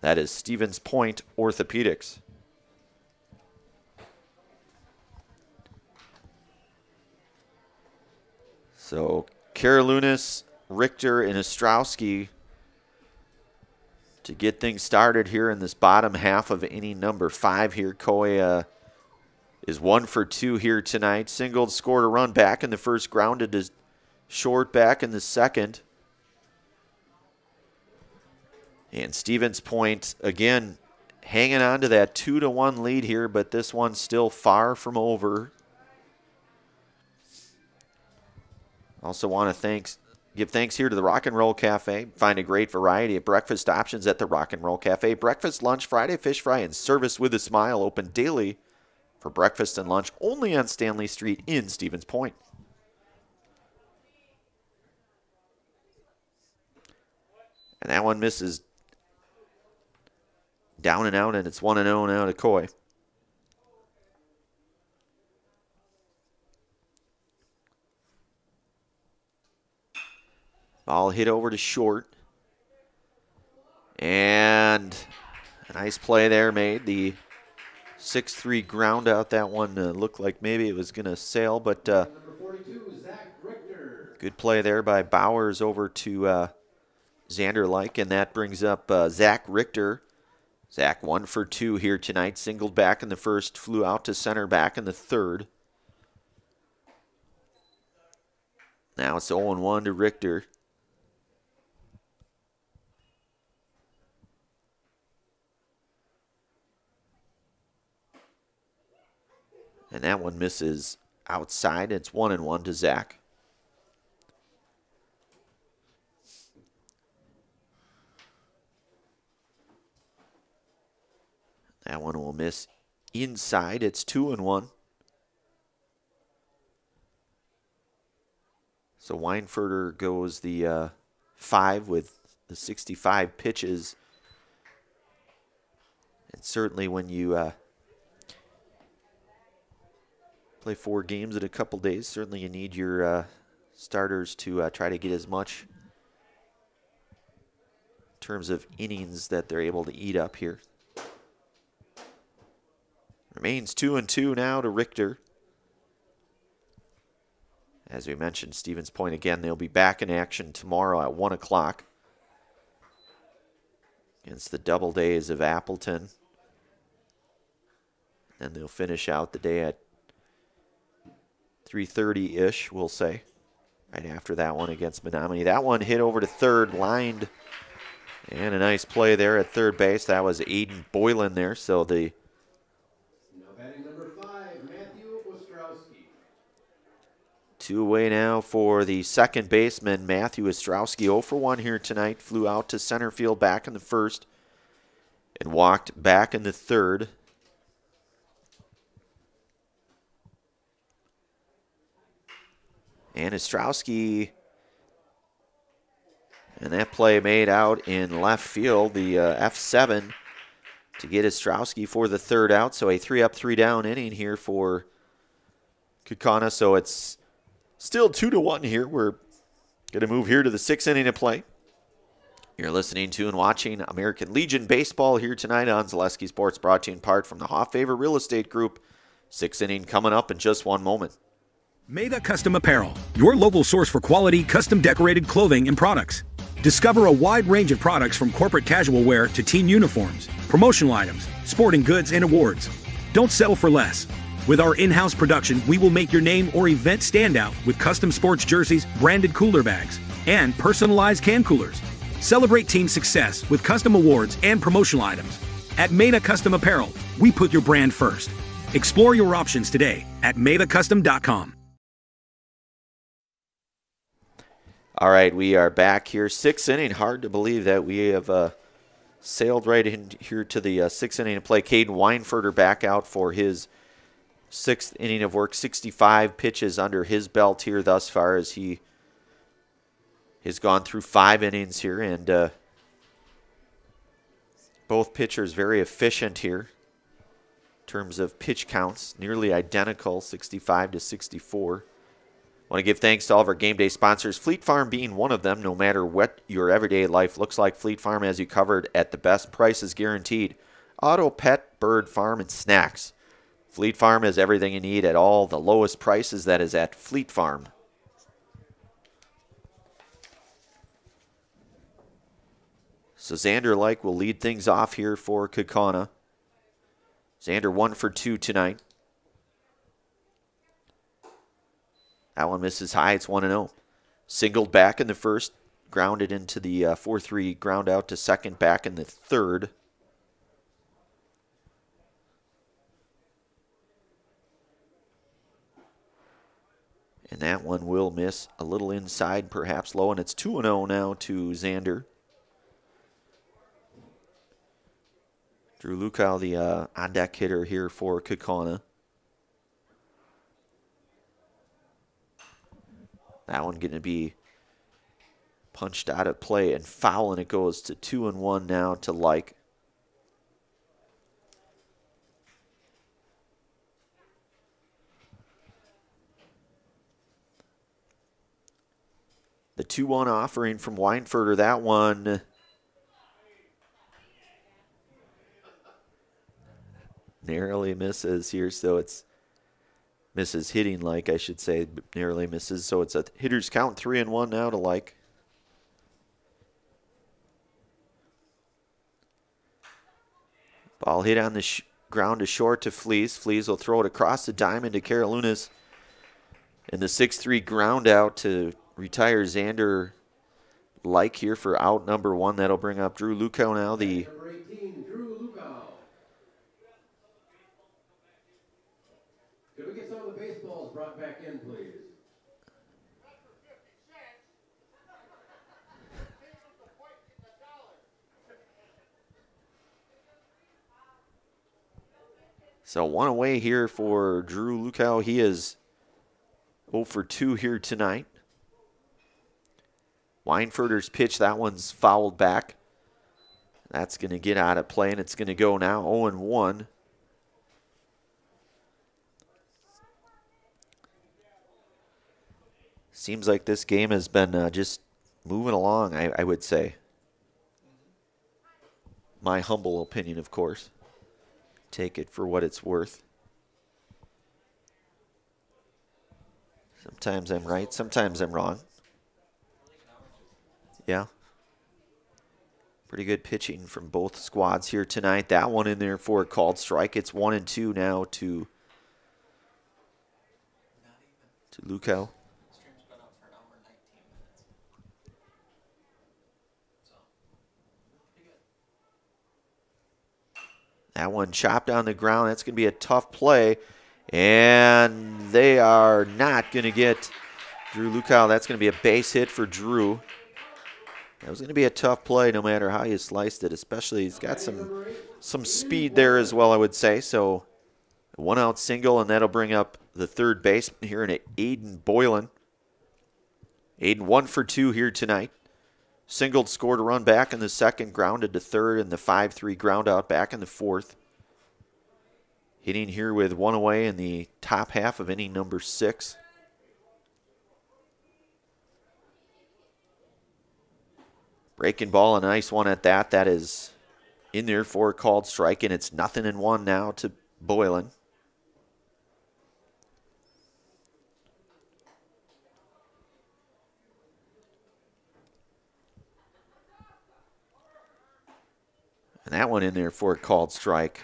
That is Stevens Point Orthopedics. So Karalunas, Richter, and Ostrowski to get things started here in this bottom half of inning number 5 here. Coy is 1 for 2 here tonight. Singled, scored a run back in the first, grounded to short back in the second. And Stevens Point, again, hanging on to that 2-1 lead here, but this one's still far from over. Also want to give thanks here to the Rock and Roll Cafe. Find a great variety of breakfast options at the Rock and Roll Cafe. Breakfast, lunch, Friday fish fry, and service with a smile. Open daily for breakfast and lunch only on Stanley Street in Stevens Point. And that one misses. Down and out, and it's 1-0 now to Coy. Ball hit over to short. And a nice play there made. The 6-3 ground out. That one looked like maybe it was going to sail, but good play there by Bowers over to Xander Like, and that brings up Zach Richter. Zach 1 for 2 here tonight. Singled back in the first, flew out to center back in the third. Now it's 0-1 to Richter. And that one misses outside. It's 1-1 to Zach. That one will miss inside. It's 2-1. So Weinfurter goes the 5 with the 65 pitches. And certainly when you play 4 games in a couple days, certainly you need your starters to try to get as much in terms of innings that they're able to eat up here. Remains 2-2 now to Richter. As we mentioned, Stevens Point again, they'll be back in action tomorrow at 1 o'clock against the Double Days of Appleton. And they'll finish out the day at 3:30-ish, we'll say, right after that one against Menominee. That one hit over to third, lined, and a nice play there at third base. That was Aiden Boylan there, so the two away now for the second baseman, Matthew Ostrowski. 0 for 1 here tonight. Flew out to center field back in the first and walked back in the third. And Ostrowski, and that play made out in left field, the F7 to get Ostrowski for the third out. So a 3-up, 3-down inning here for Kaukauna, so it's still 2-1 here. We're going to move here to the 6th inning of play. You're listening to and watching American Legion Baseball here tonight on Zaleski Sports, brought to you in part from the Hofffavor Real Estate Group. 6th inning coming up in just one moment. Maida Custom Apparel, your local source for quality, custom decorated clothing and products. Discover a wide range of products from corporate casual wear to team uniforms, promotional items, sporting goods, and awards. Don't settle for less. With our in-house production, we will make your name or event stand out with custom sports jerseys, branded cooler bags, and personalized can coolers. Celebrate team success with custom awards and promotional items. At Maida Custom Apparel, we put your brand first. Explore your options today at MaidaCustom.com. All right, we are back here. 6th inning. Hard to believe that we have sailed right in here to the 6th inning of play. Caden Weinfurter back out for his 6th inning of work. 65 pitches under his belt here thus far, as he has gone through 5 innings here, and both pitchers very efficient here in terms of pitch counts, nearly identical, 65 to 64. I want to give thanks to all of our game day sponsors, Fleet Farm being one of them. No matter what your everyday life looks like, Fleet Farm has you covered at the best prices guaranteed. Auto, pet, bird, farm, and snacks. Fleet Farm has everything you need at all the lowest prices. That is at Fleet Farm. So Xander Like will lead things off here for Kaukauna. Xander 1 for 2 tonight. That one misses high. It's 1-0. Singled back in the first. Grounded into the 4-3 ground out to second back in the third. And that one will miss a little inside, perhaps low. And it's 2-0 now to Xander. Drew Lukow, the on-deck hitter here for Kaukauna. That one going to be punched out of play and foul, and it goes to 2-1 now to Like. The 2-1 offering from Weinfurter, that one narrowly misses here, so it's misses hitting Like, I should say, narrowly misses. So it's a hitter's count, 3-1 now to Like. Ball hit on the ground to short to Flees. Flees will throw it across the diamond to Karolounis. And the 6-3 ground out to retire Xander Like here for out number 1. That'll bring up Drew Lukow now, the Number 18, Drew Lukow. Could we get some of the baseballs brought back in, please? So one away here for Drew Lukow. He is 0 for 2 here tonight. Weinfurter's pitch, that one's fouled back. That's going to get out of play, and it's going to go now 0-1. Seems like this game has been just moving along, I would say. My humble opinion, of course. Take it for what it's worth. Sometimes I'm right, sometimes I'm wrong. Yeah. Pretty good pitching from both squads here tonight. That one in there for a called strike. It's 1-2 now to Lukow. That one chopped on the ground. That's going to be a tough play. And they are not going to get Drew Lukow. That's going to be a base hit for Drew. That was going to be a tough play no matter how you sliced it, especially he's got some speed there as well, I would say. So a 1-out single, and that'll bring up the third baseman here in Aiden Boylan. Aiden 1 for 2 here tonight. Singled, scored a run back in the second, grounded to third, and the 5-3 ground out back in the fourth. Hitting here with one away in the top half of inning number 6. Breaking ball, a nice one at that. That is in there for a called strike, and it's 0-1 now to Boylan. And that one in there for a called strike.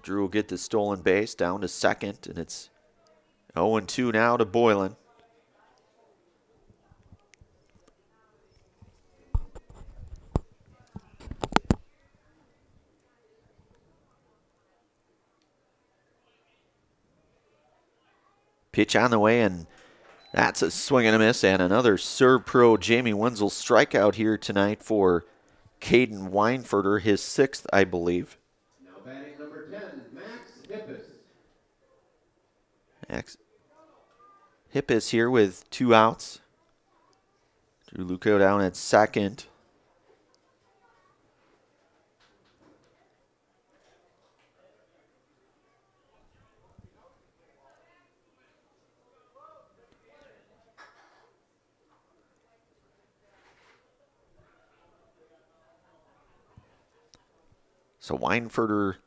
Drew will get the stolen base down to second, and it's 0-2 now to Boylan. Pitch on the way, and that's a swing and a miss, and another Serb Pro Jamie Wenzel strikeout here tonight for Caden Weinfurter, his 6th, I believe. Now batting number 10, Max Hippis. Hippis here with 2 outs. Drew Luco down at second. So Weinfurter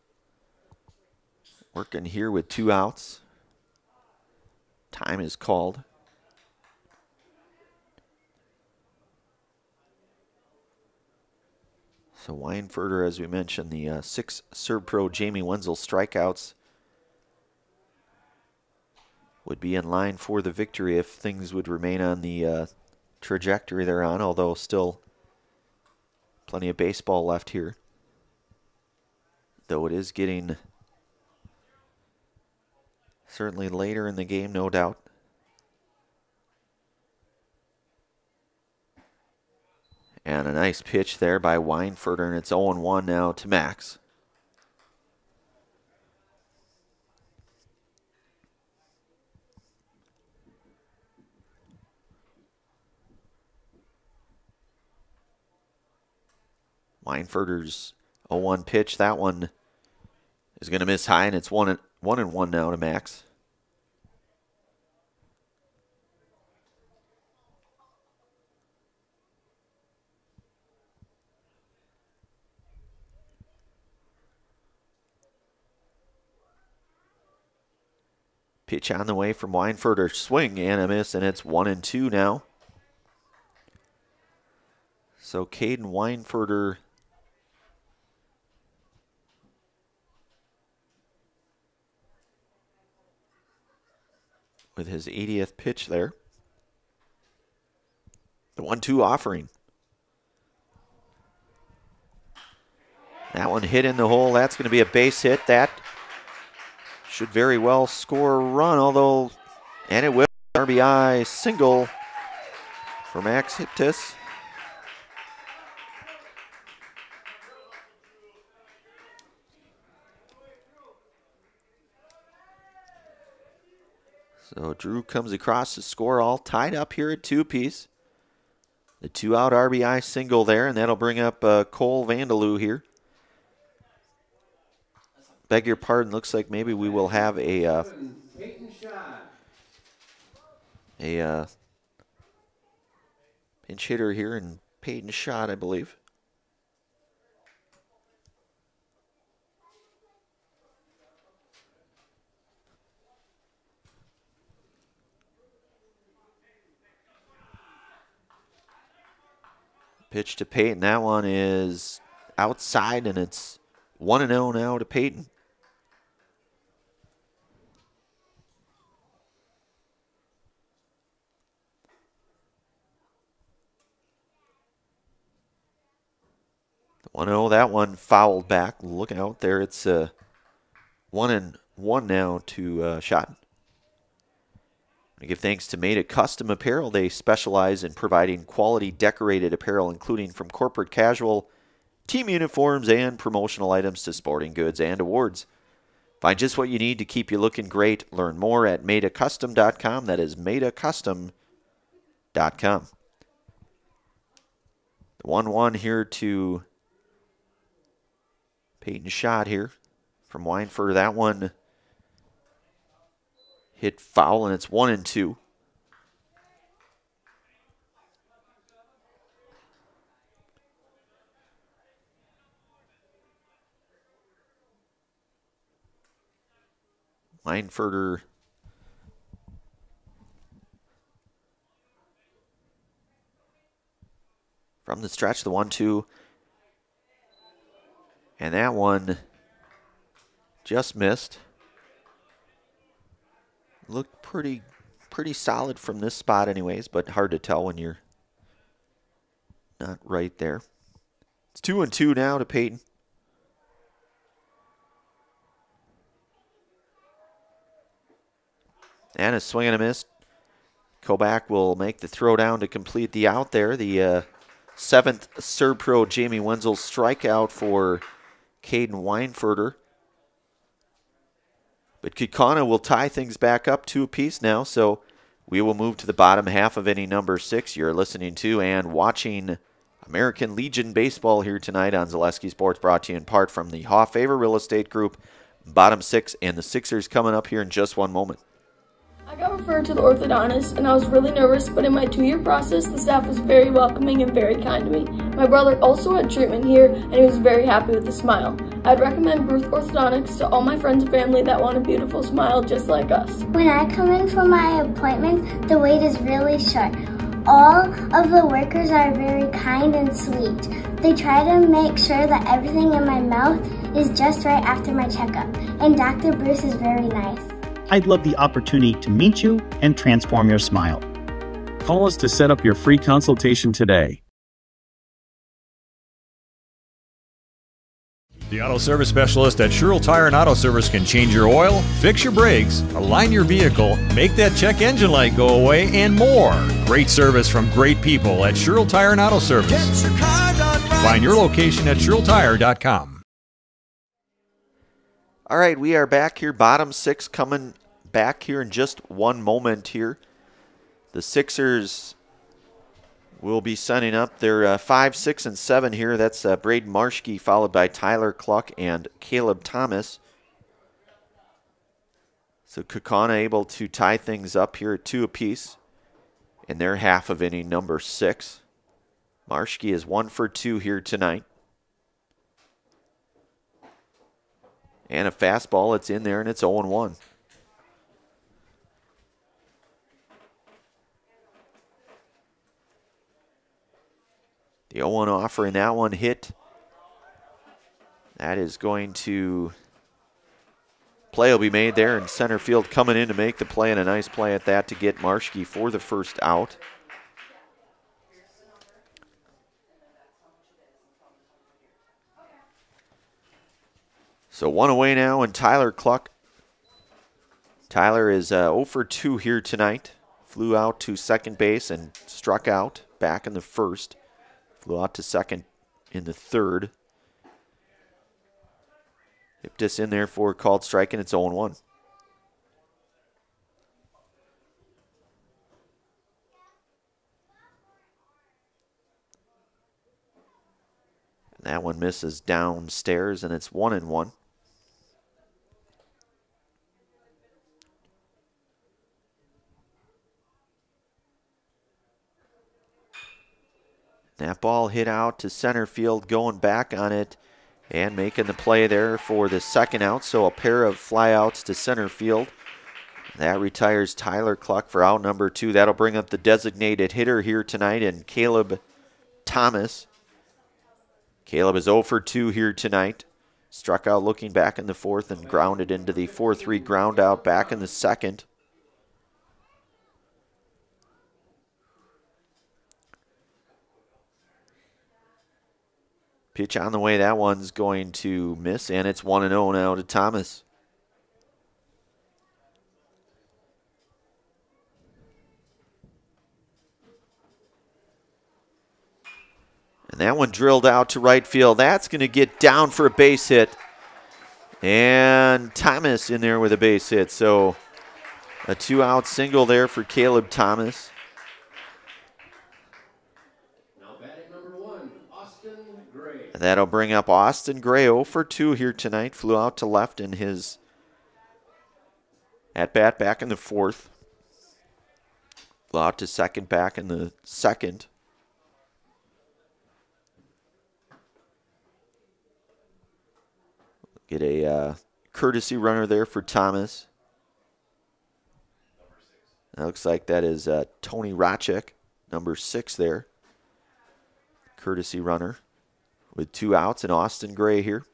working here with 2 outs. Time is called. So Weinfurter, as we mentioned, the 6 Serb Pro Jamie Wenzel strikeouts would be in line for the victory if things would remain on the trajectory they're on, although still plenty of baseball left here. Though it is getting certainly later in the game, no doubt. And a nice pitch there by Weinfurter, and it's 0-1 now to Max. Weinfurter's 0-1 pitch, that one is going to miss high, and it's 1-1 now to Max. Pitch on the way from Weinfurter, swing and a miss, and it's 1-2 now. So Caden Weinfurter with his 80th pitch there. The 1-2 offering. That one hit in the hole. That's going to be a base hit. That should very well score a run, although, and it will. RBI single for Max Hiptis. So Drew comes across to score, all tied up here at 2 apiece. The 2-out RBI single there, and that'll bring up Cole Vandeloo here. Beg your pardon, looks like maybe we will have a pinch hitter here in Peyton Schott, I believe. Pitch to Peyton. That one is outside, and it's 1-0 now to Peyton. The 1-0, that one fouled back. Look out there. It's 1-1 now to Schott. I give thanks to Made It Custom Apparel. They specialize in providing quality decorated apparel, including from corporate casual, team uniforms, and promotional items to sporting goods and awards. Find just what you need to keep you looking great. Learn more at madeitcustom.com. That is madeitcustom.com. The 1-1 here to Peyton shot here from Weinfurt. That one hit foul, and it's 1-2. Weinfurter from the stretch, the 1-2. And that one just missed. Looked pretty solid from this spot anyways, but hard to tell when you're not right there. It's 2-2 now to Peyton. And a swing and a miss. Kobach will make the throw down to complete the out there. The seventh Serb-Pro Jamie Wenzel strikeout for Caden Weinfurter. But Kaukauna will tie things back up 2 apiece now, so we will move to the bottom half of inning number 6. You're listening to and watching American Legion Baseball here tonight on Zaleski Sports, brought to you in part from the Hoff-Favor Real Estate Group. Bottom 6 and the Sixers coming up here in just one moment. I got referred to the orthodontist and I was really nervous, but in my 2-year process, the staff was very welcoming and very kind to me. My brother also had treatment here and he was very happy with the smile. I'd recommend Ruth Orthodontics to all my friends and family that want a beautiful smile just like us. When I come in for my appointment, the wait is really short. All of the workers are very kind and sweet. They try to make sure that everything in my mouth is just right after my checkup, and Dr. Bruce is very nice. I'd love the opportunity to meet you and transform your smile. Call us to set up your free consultation today. The Auto Service Specialist at Sherrill Tire and Auto Service can change your oil, fix your brakes, align your vehicle, make that check engine light go away, and more. Great service from great people at Sherrill Tire and Auto Service. Find your location at SherrillTire.com. All right, we are back here. Bottom 6 coming back here in just one moment here. The Sixers will be sending up their 5, 6, and 7 here. That's Braden Marschke, followed by Tyler Cluck and Caleb Thomas. So Kaukauna able to tie things up here at 2 apiece in their half of inning number 6. Marschke is 1 for 2 here tonight. And a fastball, it's in there, and it's 0-1. The 0-1 offer, and that one hit. That is going to... Play will be made there in center field, coming in to make the play, and a nice play at that to get Marschke for the first out. So 1 away now, and Tyler Cluck. Tyler is 0 for 2 here tonight. Flew out to second base and struck out back in the first. Flew out to second in the third. Iptis in there for a called strike, and it's 0-1. That one misses downstairs, and it's 1-1. That ball hit out to center field, going back on it and making the play there for the second out. So a pair of flyouts to center field. That retires Tyler Cluck for out number 2. That'll bring up the designated hitter here tonight, and Caleb Thomas. Caleb is 0 for 2 here tonight. Struck out looking back in the fourth and grounded into the 4-3 ground out back in the second. Pitch on the way, that one's going to miss, and it's 1-0 now to Thomas. And that one drilled out to right field. That's going to get down for a base hit. And Thomas in there with a base hit. So a 2-out single there for Caleb Thomas. And that'll bring up Austin Gray 0 for 2 here tonight. Flew out to left in his at-bat back in the 4th. Flew out to second back in the 2nd. Get a courtesy runner there for Thomas. That looks like that is Tony Rachek, number 6 there. Courtesy runner with 2 outs and Austin Gray here.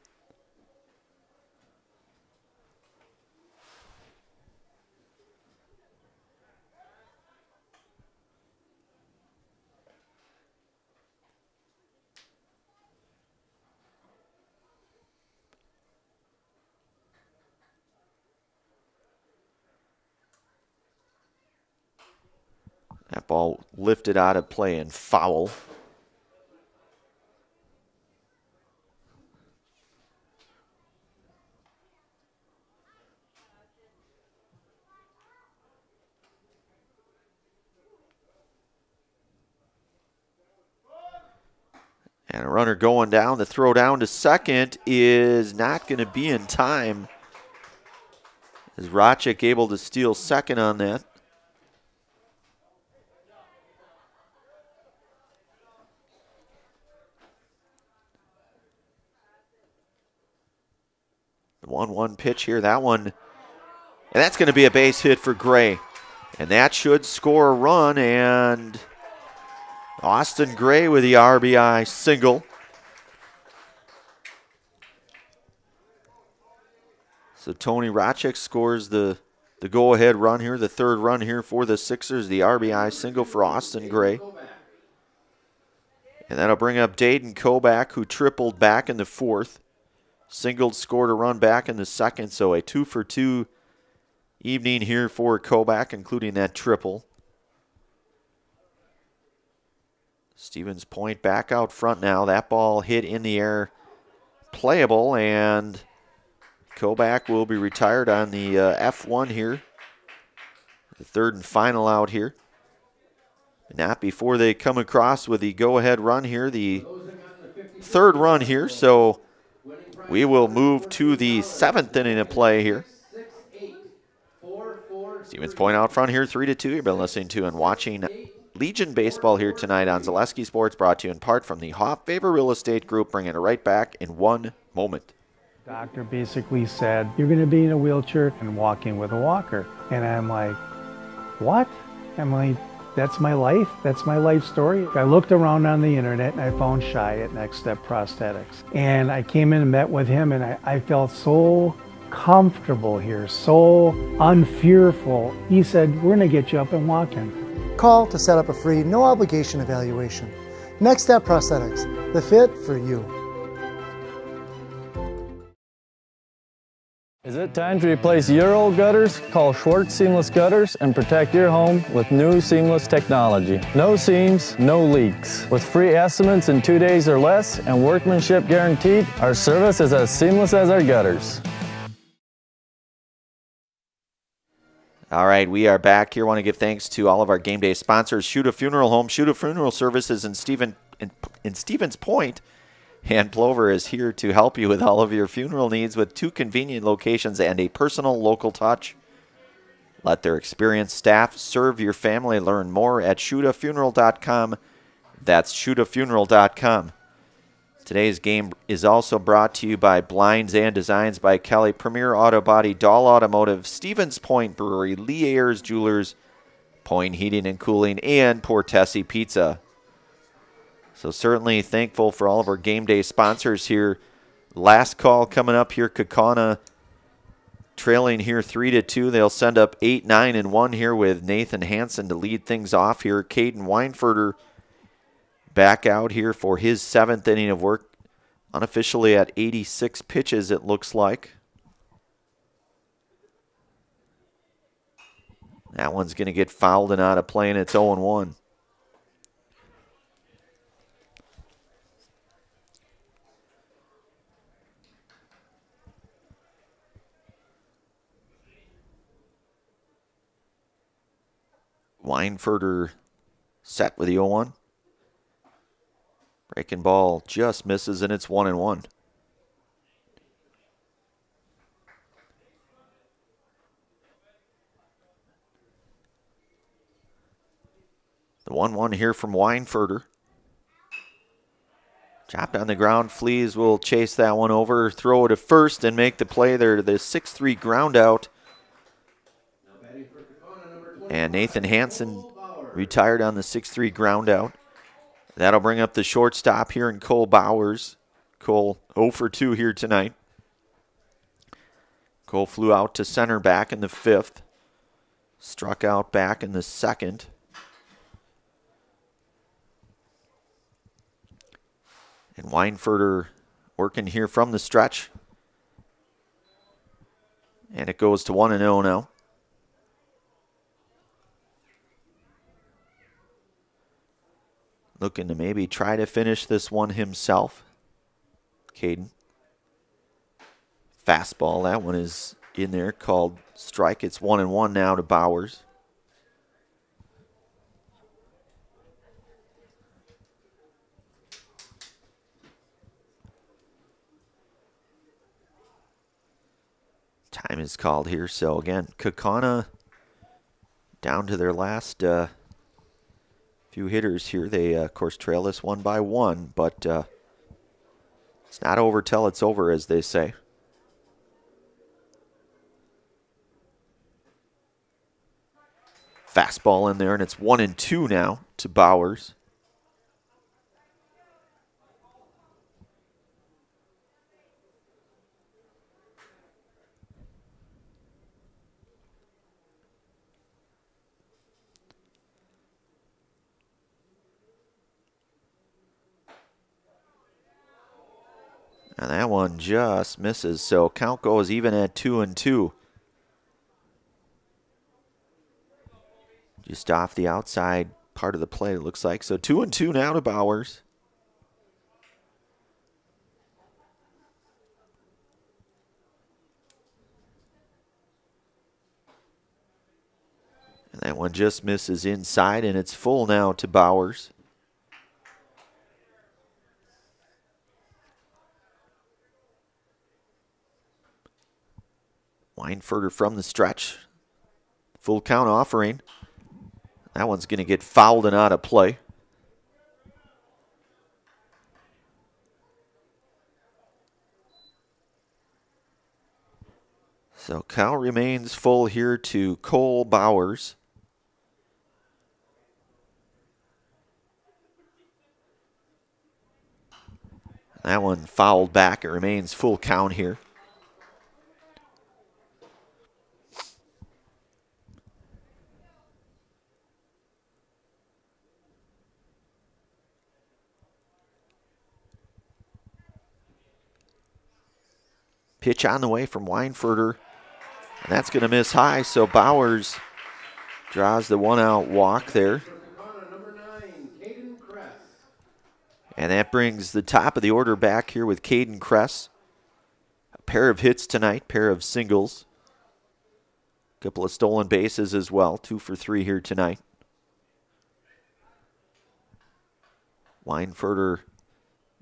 That ball lifted out of play and foul. And a runner going down. The throw down to second is not going to be in time. Is Rachek able to steal second on that? The 1-1 pitch here. That one, and that's going to be a base hit for Gray. And that should score a run, and Austin Gray with the RBI single. So Tony Rachek scores the go-ahead run here, the 3rd run here for the Sixers, the RBI single for Austin Gray. And that'll bring up Dayton Kobach, who tripled back in the 4th. Singled, scored a run back in the 2nd, so a 2 for 2 evening here for Kobach, including that triple. Stevens Point back out front now. That ball hit in the air, playable, and Kobach will be retired on the F1 here. The 3rd and final out here. Not before they come across with the go-ahead run here, the 3rd run here, so we will move to the 7th inning of play here. Stevens Point out front here, 3-2. You've been listening to and watching Legion Baseball here tonight on Zaleski Sports, brought to you in part from the Hoff Favor Real Estate Group. Bringing it right back in 1 moment. Doctor basically said, you're going to be in a wheelchair and walking with a walker. And I'm like, what? I'm like, that's my life. That's my life story. I looked around on the internet and I found Shai at Next Step Prosthetics. And I came in and met with him, and I felt so comfortable here, so unfearful. He said, we're going to get you up and walking. Call to set up a free, no obligation evaluation. Next Step Prosthetics, the fit for you. Is it time to replace your old gutters? Call Schwartz Seamless Gutters and protect your home with new seamless technology. No seams, no leaks. With free estimates in 2 days or less and workmanship guaranteed, our service is as seamless as our gutters. All right, we are back here. Want to give thanks to all of our game day sponsors: Shuta Funeral Home, Shuta Funeral Services in Stevens Point. And Plover is here to help you with all of your funeral needs with 2 convenient locations and a personal local touch. Let their experienced staff serve your family. Learn more at shutafuneral.com. That's shutafuneral.com. Today's game is also brought to you by Blinds and Designs by Kelly, Premier Auto Body, Dahl Automotive, Stevens Point Brewery, Lee Ayers Jewelers, Point Heating and Cooling, and Portesi Pizza. So certainly thankful for all of our game day sponsors here. Last call coming up here. Kaukauna trailing here 3-2. They'll send up 8, 9, and 1 here with Nathan Hansen to lead things off here. Caden Weinfurter back out here for his 7th inning of work. Unofficially at 86 pitches, it looks like. That one's going to get fouled and out of play, and it's 0-1. Weinfurter set with the 0-1. Breaking ball just misses, and it's 1-1. The 1-1 here from Weinfurter. Chopped on the ground. Fleas will chase that one over, throw it to first, and make the play there to the 6-3 ground out. And Nathan Hansen retired on the 6-3 ground out. That'll bring up the shortstop here in Cole Bowers. Cole 0 for 2 here tonight. Cole flew out to center back in the 5th. Struck out back in the 2nd. And Weinfurter working here from the stretch. And it goes to 1-0 now. Looking to maybe try to finish this one himself. Caden. Fastball, that one is in there, called strike. It's 1-1 now to Bowers. Time is called here, so again, Kaukauna down to their last few hitters here. They, of course, trail this 1 by 1, but it's not over till it's over, as they say. Fastball in there, and it's 1-2 now to Bowers. And that one just misses, so count goes even at 2-2. Just off the outside part of the plate, it looks like. So 2-2 now to Bowers. And that one just misses inside, and it's full now to Bowers. Weinfurter from the stretch. Full count offering. That one's going to get fouled and out of play. So count remains full here to Cole Bowers. That one fouled back. It remains full count here. Pitch on the way from Weinfurter, and that's going to miss high, so Bowers draws the 1-out walk there. And that brings the top of the order back here with Caden Kress. A pair of hits tonight, pair of singles. A couple of stolen bases as well, 2 for 3 here tonight. Weinfurter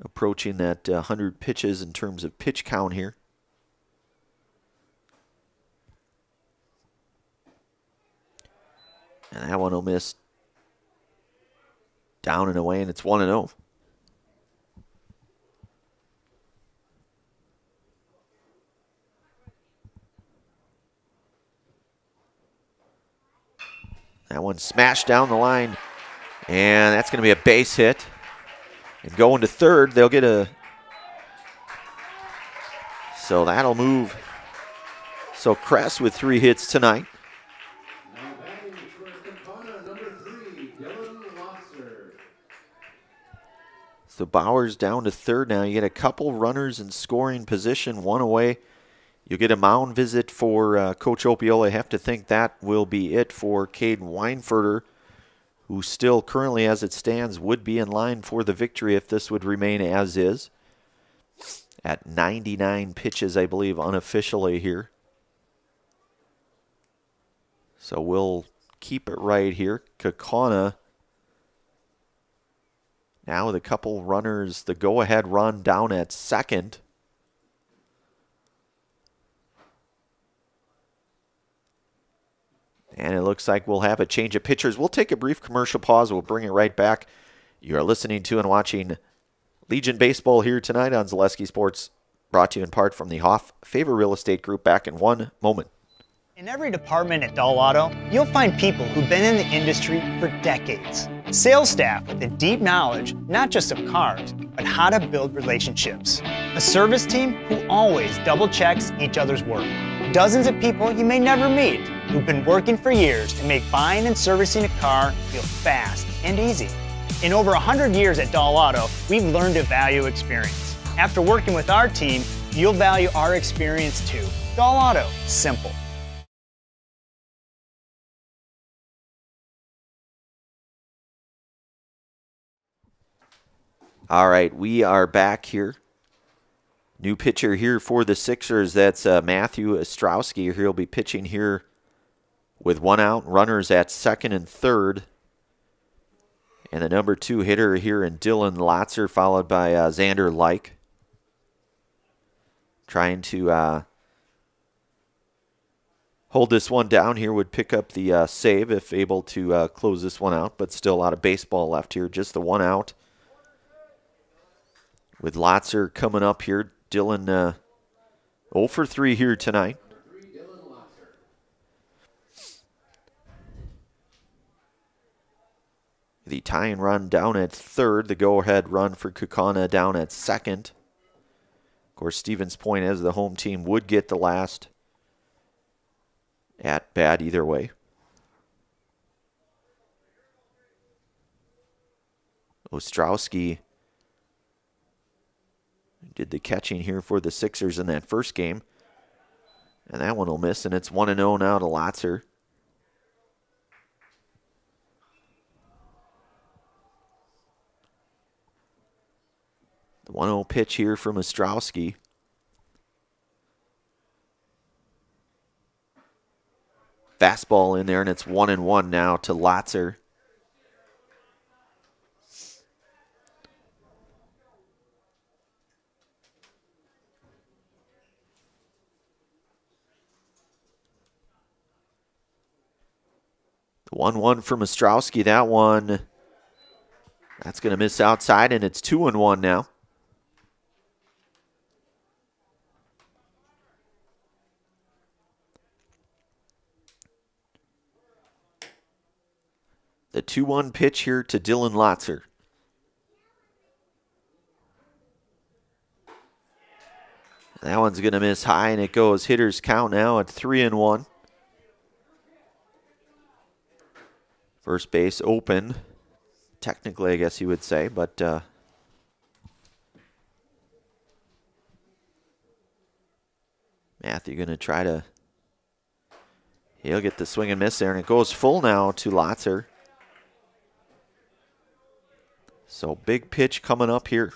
approaching that 100 pitches in terms of pitch count here. And that one will miss down and away, and it's 1-0. That one smashed down the line, and that's going to be a base hit. And going to third, they'll get a... So that'll move. So Kress with 3 hits tonight. So Bowers down to third now. You get a couple runners in scoring position, 1 away. You'll get a mound visit for Coach Opiola. I have to think that will be it for Caden Weinfurter, who still currently, as it stands, would be in line for the victory if this would remain as is. At 99 pitches, I believe, unofficially here. So we'll keep it right here. Kaukauna Now with a couple runners, the go-ahead run down at second. And it looks like we'll have a change of pitchers. We'll take a brief commercial pause. We'll bring it right back. You are listening to and watching Legion Baseball here tonight on Zaleski Sports, brought to you in part from the Hoff Favor Real Estate Group. Back in one moment. In every department at Dahl Auto, you'll find people who've been in the industry for decades. Sales staff with a deep knowledge, not just of cars, but how to build relationships. A service team who always double checks each other's work. Dozens of people you may never meet who've been working for years to make buying and servicing a car feel fast and easy. In over 100 years at Dahl Auto, we've learned to value experience. After working with our team, you'll value our experience too. Dahl Auto, simple. All right, we are back here. New pitcher here for the Sixers. That's Matthew Ostrowski. He'll be pitching here with one out, runners at second and third. And the number 2 hitter here in Dylan Lotzer, followed by Xander Like. Trying to hold this one down here, would pick up the save if able to close this one out, but still a lot of baseball left here. Just the one out. With Lotzer coming up here, Dylan 0 for 3 here tonight. The tying run down at third, the go-ahead run for Kaukauna down at second. Of course, Stevens Point as the home team would get the last at bat either way. Ostrowski did the catching here for the Sixers in that first game. And that one will miss, and it's 1-0 now to Lotzer. The 1-0 pitch here from Ostrowski. Fastball in there, and it's 1-1 now to Lotzer. The 1-1 from Ostrowski. That one, that's going to miss outside, and it's 2-1 now. The 2-1 pitch here to Dylan Lotzer. That one's going to miss high, and it goes hitter's count now at 3-1. First base open, technically, I guess you would say, but Matthew going to try to, he'll get the swing and miss there, and it goes full now to Lotzer. So big pitch coming up here.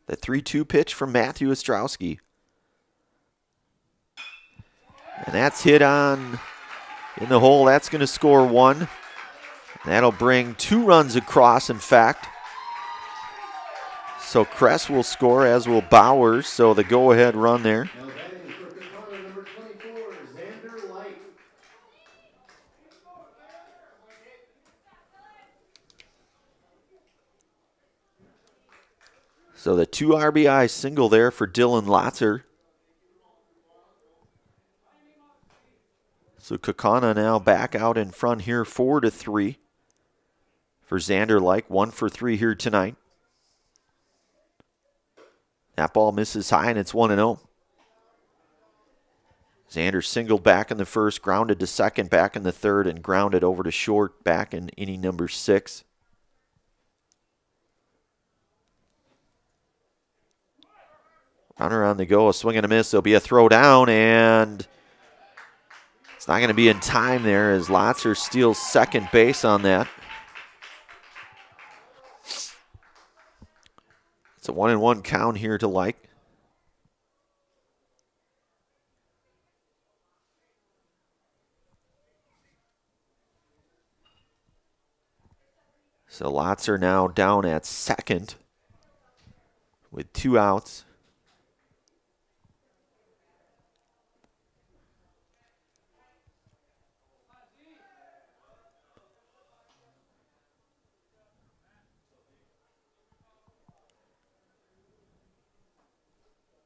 The 3-2 pitch from Matthew Ostrowski. And that's hit on in the hole. That's going to score 1. That'll bring 2 runs across, in fact. So Kress will score, as will Bowers. So the go-ahead run there. So the 2 RBI single there for Dylan Lotzer. So Kaukauna now back out in front here, 4-3 for Xander Like, 1 for 3 here tonight. That ball misses high, and it's 1-0. Xander singled back in the first, grounded to second back in the third, and grounded over to short back in inning number 6. Runner on the go, a swing and a miss. There'll be a throw down, and it's not going to be in time there as Lotzer steals second base on that. It's a 1-1 count here to Like. So Lotzer now down at second with 2 outs.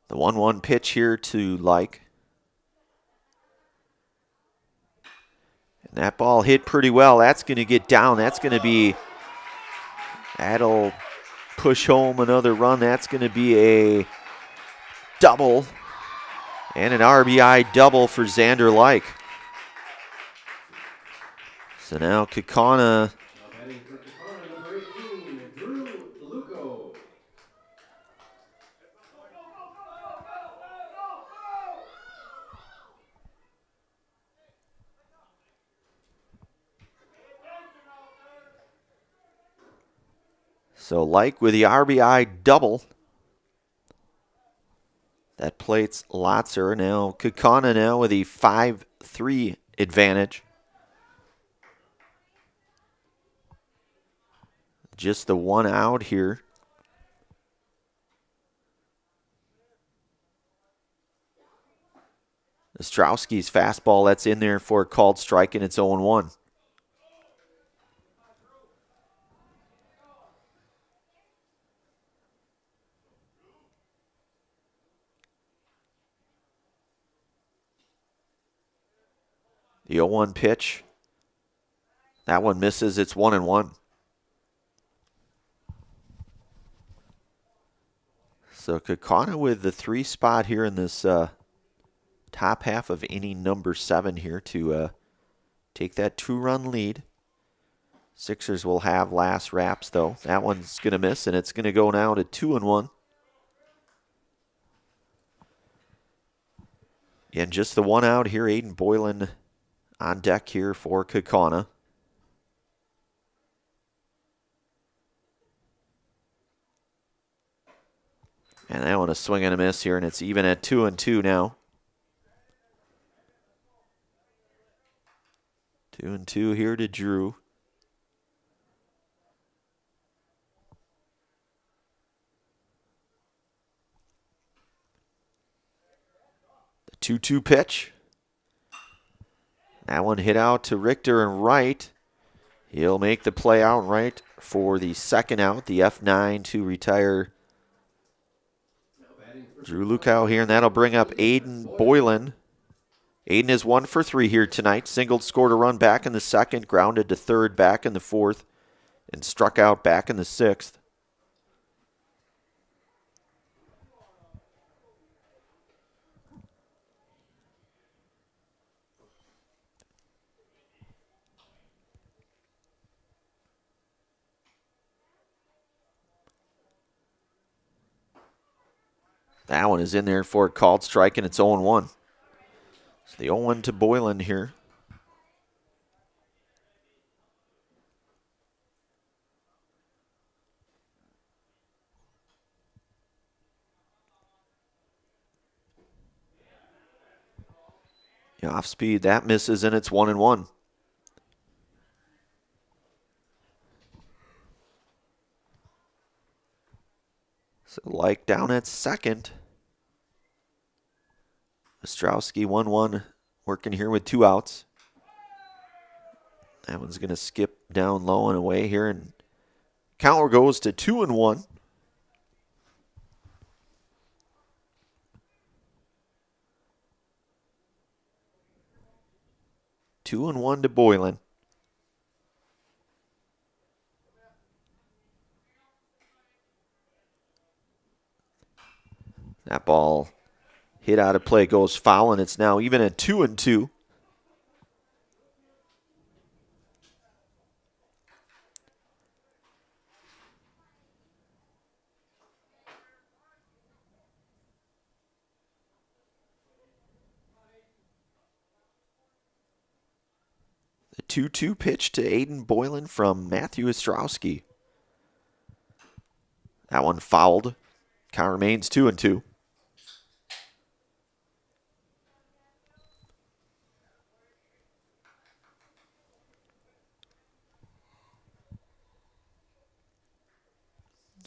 The 1-1 pitch here to Like. And that ball hit pretty well. That's going to get down. That's going to be, that'll push home another run. That's going to be a double and an RBI double for Xander Like. So now Kaukauna So Like with the RBI double. That plates Lotzer. Now Kaukauna now with a 5-3 advantage. Just the 1 out here. Ostrowski's fastball, that's in there for a called strike, and it's 0-1. The 0-1 pitch. That one misses. It's 1-1. So Kaukauna with the 3 spot here in this top half of inning number 7 here to take that 2-run lead. Sixers will have last wraps though. That one's going to miss, and it's going to go now to 2-1. And just the 1 out here, Aiden Boylan on deck here for Kaukauna. And that one a swing and a miss here, and it's even at 2-2 now. 2-2 here to Drew. The 2-2 pitch. That one hit out to Richter and right. He'll make the play out right for the 2nd out. The F9 to retire Drew Lukow here, and that'll bring up Aiden Boylan. Aiden is 1 for 3 here tonight. Singled, scored a run back in the 2nd, grounded to 3rd back in the 4th, and struck out back in the 6th. That one is in there for a called strike, and it's 0-1. So the 0-1 to Boylan here. The off speed, that misses, and it's 1-1. So Like down at 2nd. Ostrowski 1-1 working here with 2 outs. That one's going to skip down low and away here, and counter goes to 2-1. Two and 1 to Boylan. That ball hit out of play, goes foul, and it's now even at 2-2. The 2-2 pitch to Aiden Boylan from Matthew Ostrowski. That one fouled. Count remains 2-2.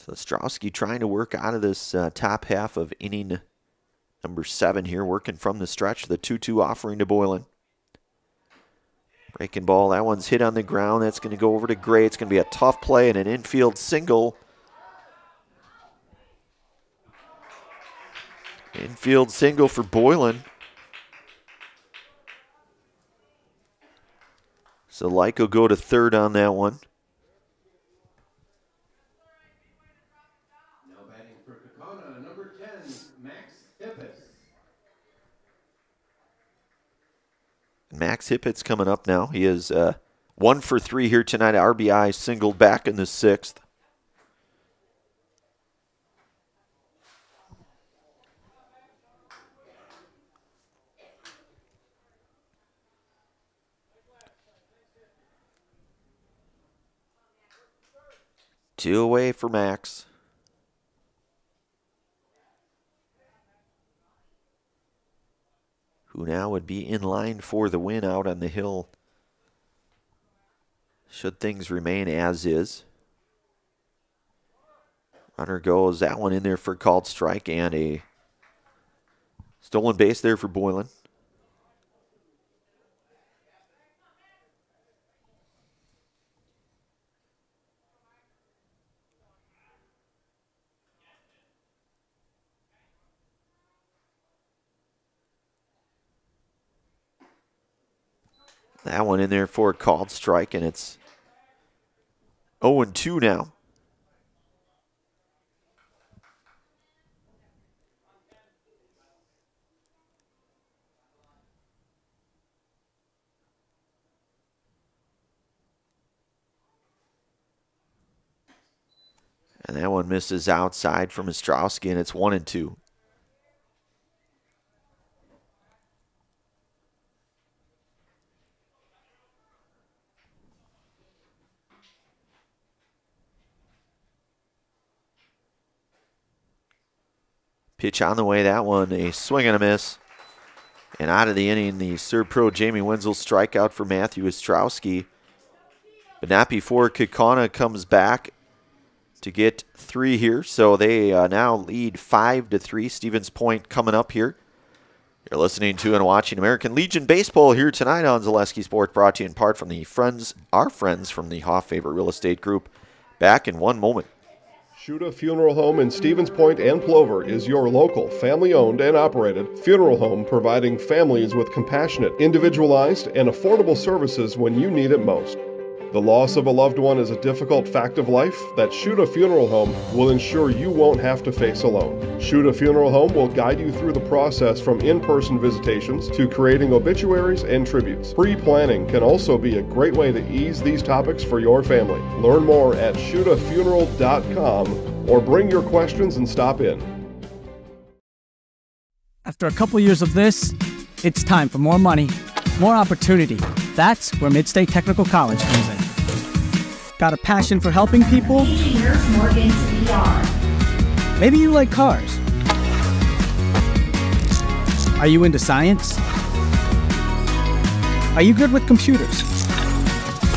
So Strowski trying to work out of this top half of inning number 7 here, working from the stretch. The 2-2 offering to Boylan. Breaking ball, that one's hit on the ground. That's going to go over to Gray. It's going to be a tough play and an infield single. Infield single for Boylan. So Lyke will go to third on that one. Now batting for Kaukauna, number 10, Max Hippis. Max Hippett's coming up now. He is 1 for 3 here tonight. RBI singled back in the 6th. Two away for Max. Who now would be in line for the win out on the hill, should things remain as is. Runner goes, that one in there for a called strike and a stolen base there for Boylan. That one in there for a called strike, and it's 0-2 now. And that one misses outside from Ostrowski, and it's 1-2. Pitch on the way, that one, a swing and a miss. And out of the inning, the Serb-Pro Jamie Wenzel strikeout for Matthew Ostrowski. But not before Kaukauna comes back to get 3 here. So they now lead 5-3. Stevens Point coming up here. You're listening to and watching American Legion Baseball here tonight on Zaleski Sport, brought to you in part from our friends from the Hoff Favorite Real Estate Group. Back in one moment. Shuda Funeral Home in Stevens Point and Plover is your local, family-owned and operated funeral home, providing families with compassionate, individualized, and affordable services when you need it most. The loss of a loved one is a difficult fact of life that Shuda Funeral Home will ensure you won't have to face alone. Shuda Funeral Home will guide you through the process from in-person visitations to creating obituaries and tributes. Pre-planning can also be a great way to ease these topics for your family. Learn more at shudafuneral.com or bring your questions and stop in. After a couple years of this, it's time for more money, more opportunity. That's where Midstate Technical College comes in. Got a passion for helping people? Maybe you like cars. Are you into science? Are you good with computers?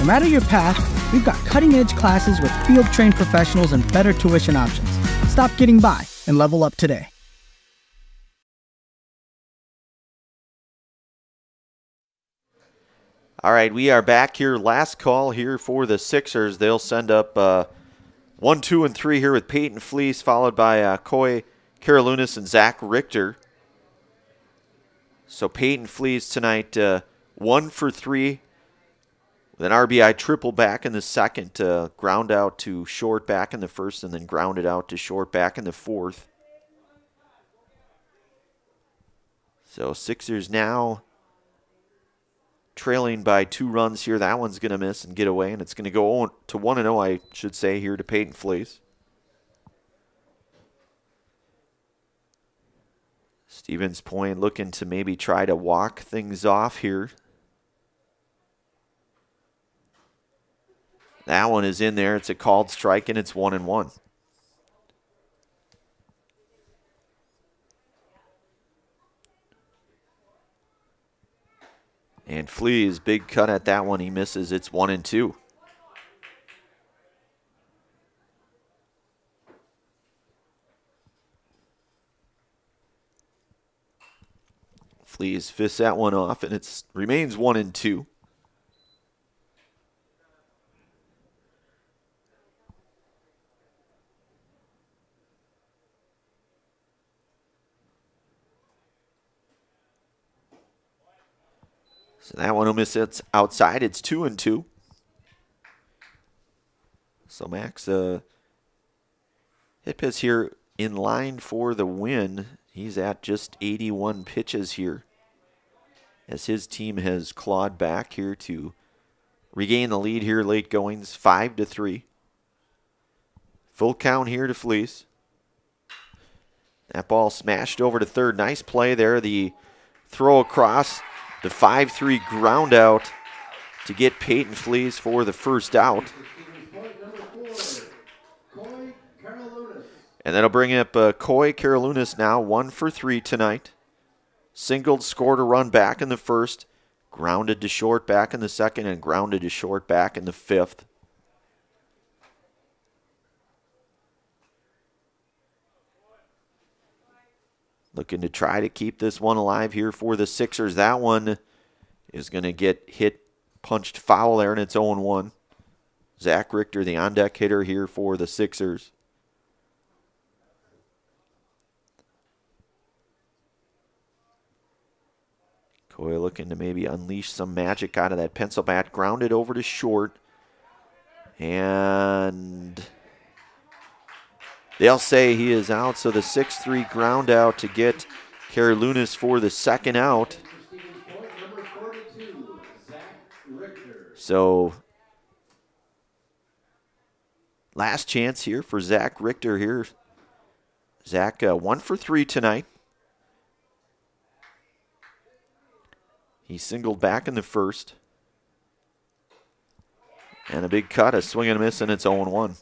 No matter your path, we've got cutting-edge classes with field-trained professionals and better tuition options. Stop getting by and level up today. All right, we are back here. Last call here for the Sixers. They'll send up 1, 2, and 3 here with Peyton Fleece, followed by Coy Karalunas and Zach Richter. So Peyton Fleece tonight, 1 for 3 with an RBI triple back in the second, ground out to short back in the first, and then grounded out to short back in the fourth. So Sixers now trailing by 2 runs here. That one's going to miss and get away, and it's going to go to 1-0, I should say, here to Peyton Fleece. Stevens Point looking to maybe try to walk things off here. That one is in there. It's a called strike, and it's 1-1. And Flea's big cut at that one. He misses. It's 1-2. Fleas fists that one off, and it remains 1-2. So that one will miss it outside. It's 2-2. So Max Hippiss here in line for the win. He's at just 81 pitches here, as his team has clawed back here to regain the lead here late goings, 5-3. Full count here to Fleas. That ball smashed over to third. Nice play there. The throw across, the 5-3 ground out to get Peyton Fleas for the first out. And that'll bring up Coy Karalunas now, 1 for 3 tonight. Singled, scored a run back in the first, grounded to short back in the second, and grounded to short back in the fifth. Looking to try to keep this one alive here for the Sixers. That one is going to get hit, punched foul there, and it's 0-1. Zach Richter, the on-deck hitter here for the Sixers. Coy looking to maybe unleash some magic out of that pencil bat. Grounded over to short. And they'll say he is out, so the 6-3 ground out to get Karalunas for the second out. So last chance here for Zach Richter here. Zach 1 for 3 tonight. He singled back in the first. And a big cut, a swing and a miss, and it's 0-1.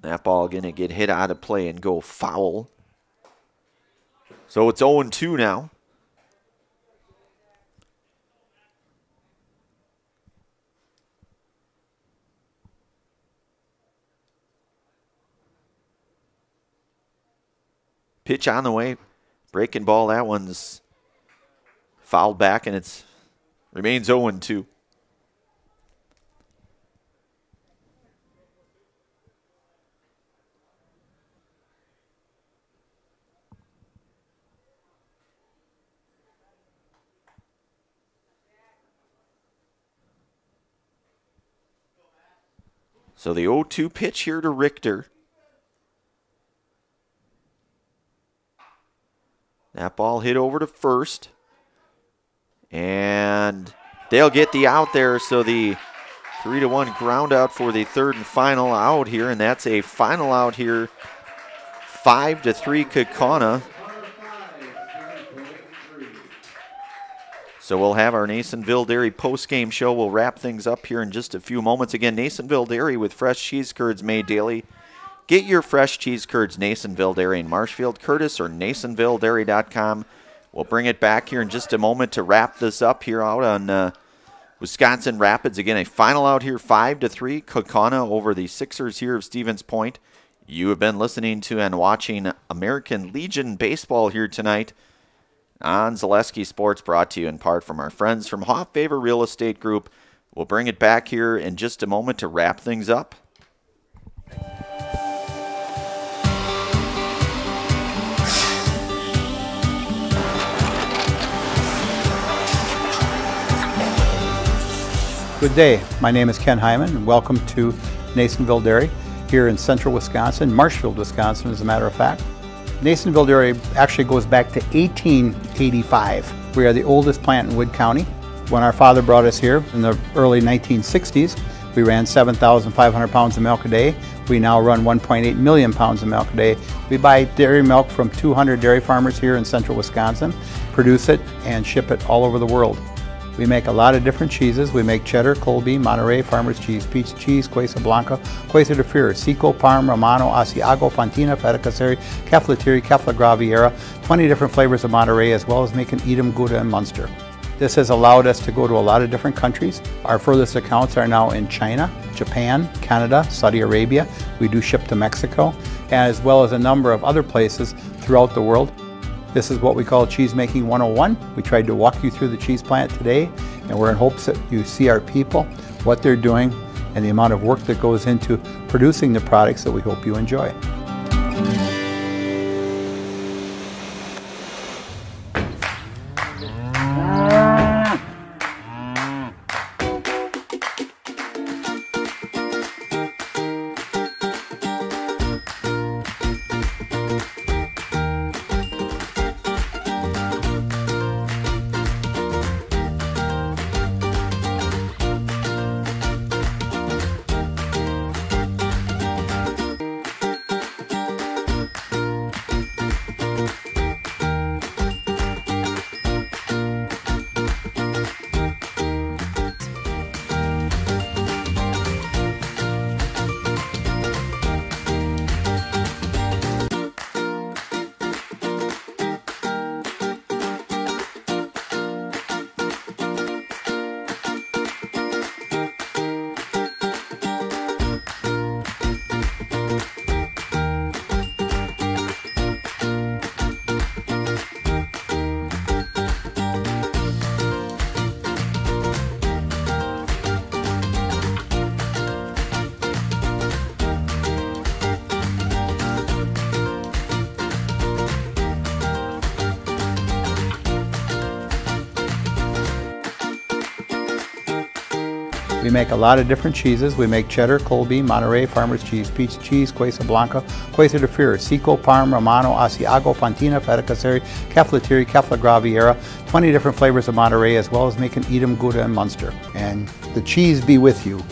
That ball going to get hit out of play and go foul. So it's 0-2 now. Pitch on the way. Breaking ball. That one's fouled back, and it remains 0-2. So the 0-2 pitch here to Richter. That ball hit over to first. And they'll get the out there. So the 3-1 ground out for the third and final out here. And that's a final out here. 5-3 Kaukauna. So we'll have our Nasonville Dairy post-game show. We'll wrap things up here in just a few moments. Again, Nasonville Dairy with fresh cheese curds made daily. Get your fresh cheese curds, Nasonville Dairy in Marshfield, Curtis, or NasonvilleDairy.com. We'll bring it back here in just a moment to wrap this up here out on Wisconsin Rapids. Again, a final out here, 5-3, Kaukauna over the Sixers here of Stevens Point. You have been listening to and watching American Legion Baseball here tonight on Zaleski Sports, brought to you in part from our friends from Hoff Favor Real Estate Group. We'll bring it back here in just a moment to wrap things up. Good day. My name is Ken Hyman, and welcome to Nasonville Dairy here in central Wisconsin, Marshfield, Wisconsin, as a matter of fact. Nasonville Dairy actually goes back to 1885. We are the oldest plant in Wood County. When our father brought us here in the early 1960s, we ran 7,500 pounds of milk a day. We now run 1.8 million pounds of milk a day. We buy dairy milk from 200 dairy farmers here in central Wisconsin, produce it, and ship it all over the world. We make a lot of different cheeses. We make cheddar, Colby, Monterey, Farmer's Cheese, Peach Cheese, Quesa Blanca, Quesa de Fury, Seco, Parm, Romano, Asiago, Fontina, Feta Caseri, Caflatiri, Cafla Graviera, 20 different flavors of Monterey, as well as making Edam, Gouda, and Munster. This has allowed us to go to a lot of different countries. Our furthest accounts are now in China, Japan, Canada, Saudi Arabia. We do ship to Mexico, as well as a number of other places throughout the world. This is what we call Cheese Making 101. We tried to walk you through the cheese plant today, and we're in hopes that you see our people, what they're doing, and the amount of work that goes into producing the products that we hope you enjoy. We make a lot of different cheeses. We make cheddar, Colby, Monterey, Farmer's Cheese, Peach Cheese, Quesa Blanca, Quesa de Fir, Seco, Parm, Romano, Asiago, Fontina, Feta Caseri, Caflatiri, Cafla Graviera, 20 different flavors of Monterey, as well as making Edam, Gouda, and Munster. And the cheese be with you.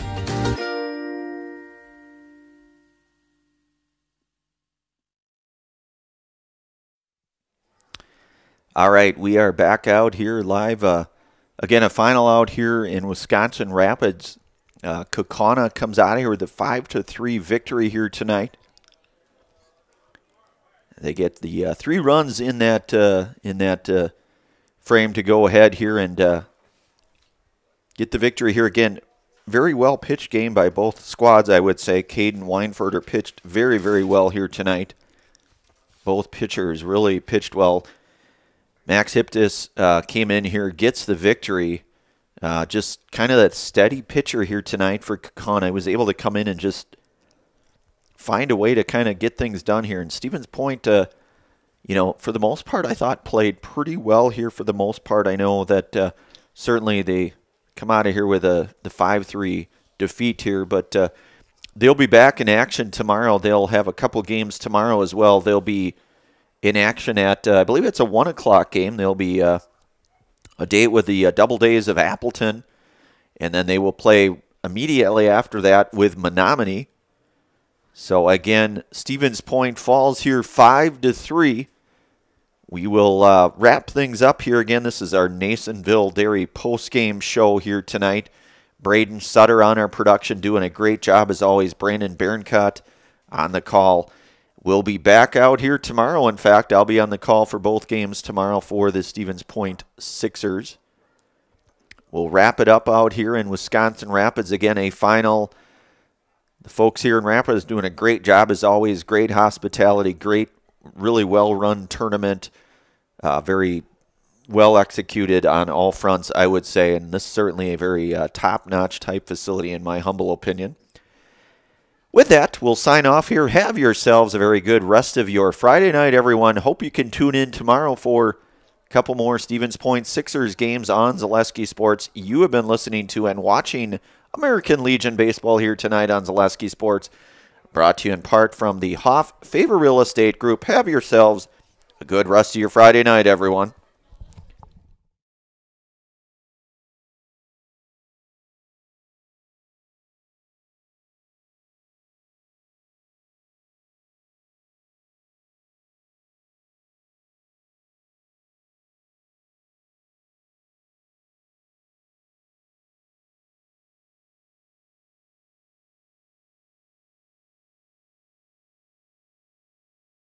All right, we are back out here live. Again, a final out here in Wisconsin Rapids. Kaukauna comes out of here with a 5-3 victory here tonight. They get the 3 runs in that frame to go ahead here and get the victory here. Again, very well pitched game by both squads, I would say. Caden Weinfurter pitched very, very well here tonight. Both pitchers really pitched well. Max Hiptis came in here, gets the victory. Just kind of that steady pitcher here tonight for Kaukauna. Was able to come in and just find a way to kind of get things done here. And Stevens Point, you know, for the most part, I thought played pretty well here for the most part. I know that certainly they come out of here with the 5-3 defeat here, but they'll be back in action tomorrow. They'll have a couple games tomorrow as well. They'll be in action at, I believe it's a 1 o'clock game. There'll be a date with the Double Days of Appleton, and then they will play immediately after that with Menominee. So again, Stevens Point falls here 5-3. We will wrap things up here again. This is our Nasonville Dairy post-game show here tonight. Braden Sutter on our production, doing a great job as always. Brandon Berencott on the call. We'll be back out here tomorrow. In fact, I'll be on the call for both games tomorrow for the Stevens Point Sixers. We'll wrap it up out here in Wisconsin Rapids. Again, a final. The folks here in Rapids doing a great job as always. Great hospitality, great, really well-run tournament. Very well executed on all fronts, I would say. And this is certainly a very top-notch type facility in my humble opinion. With that, we'll sign off here. Have yourselves a very good rest of your Friday night, everyone. Hope you can tune in tomorrow for a couple more Stevens Point Sixers games on Zaleski Sports. You have been listening to and watching American Legion Baseball here tonight on Zaleski Sports. Brought to you in part from the Hoff Favor Real Estate Group. Have yourselves a good rest of your Friday night, everyone.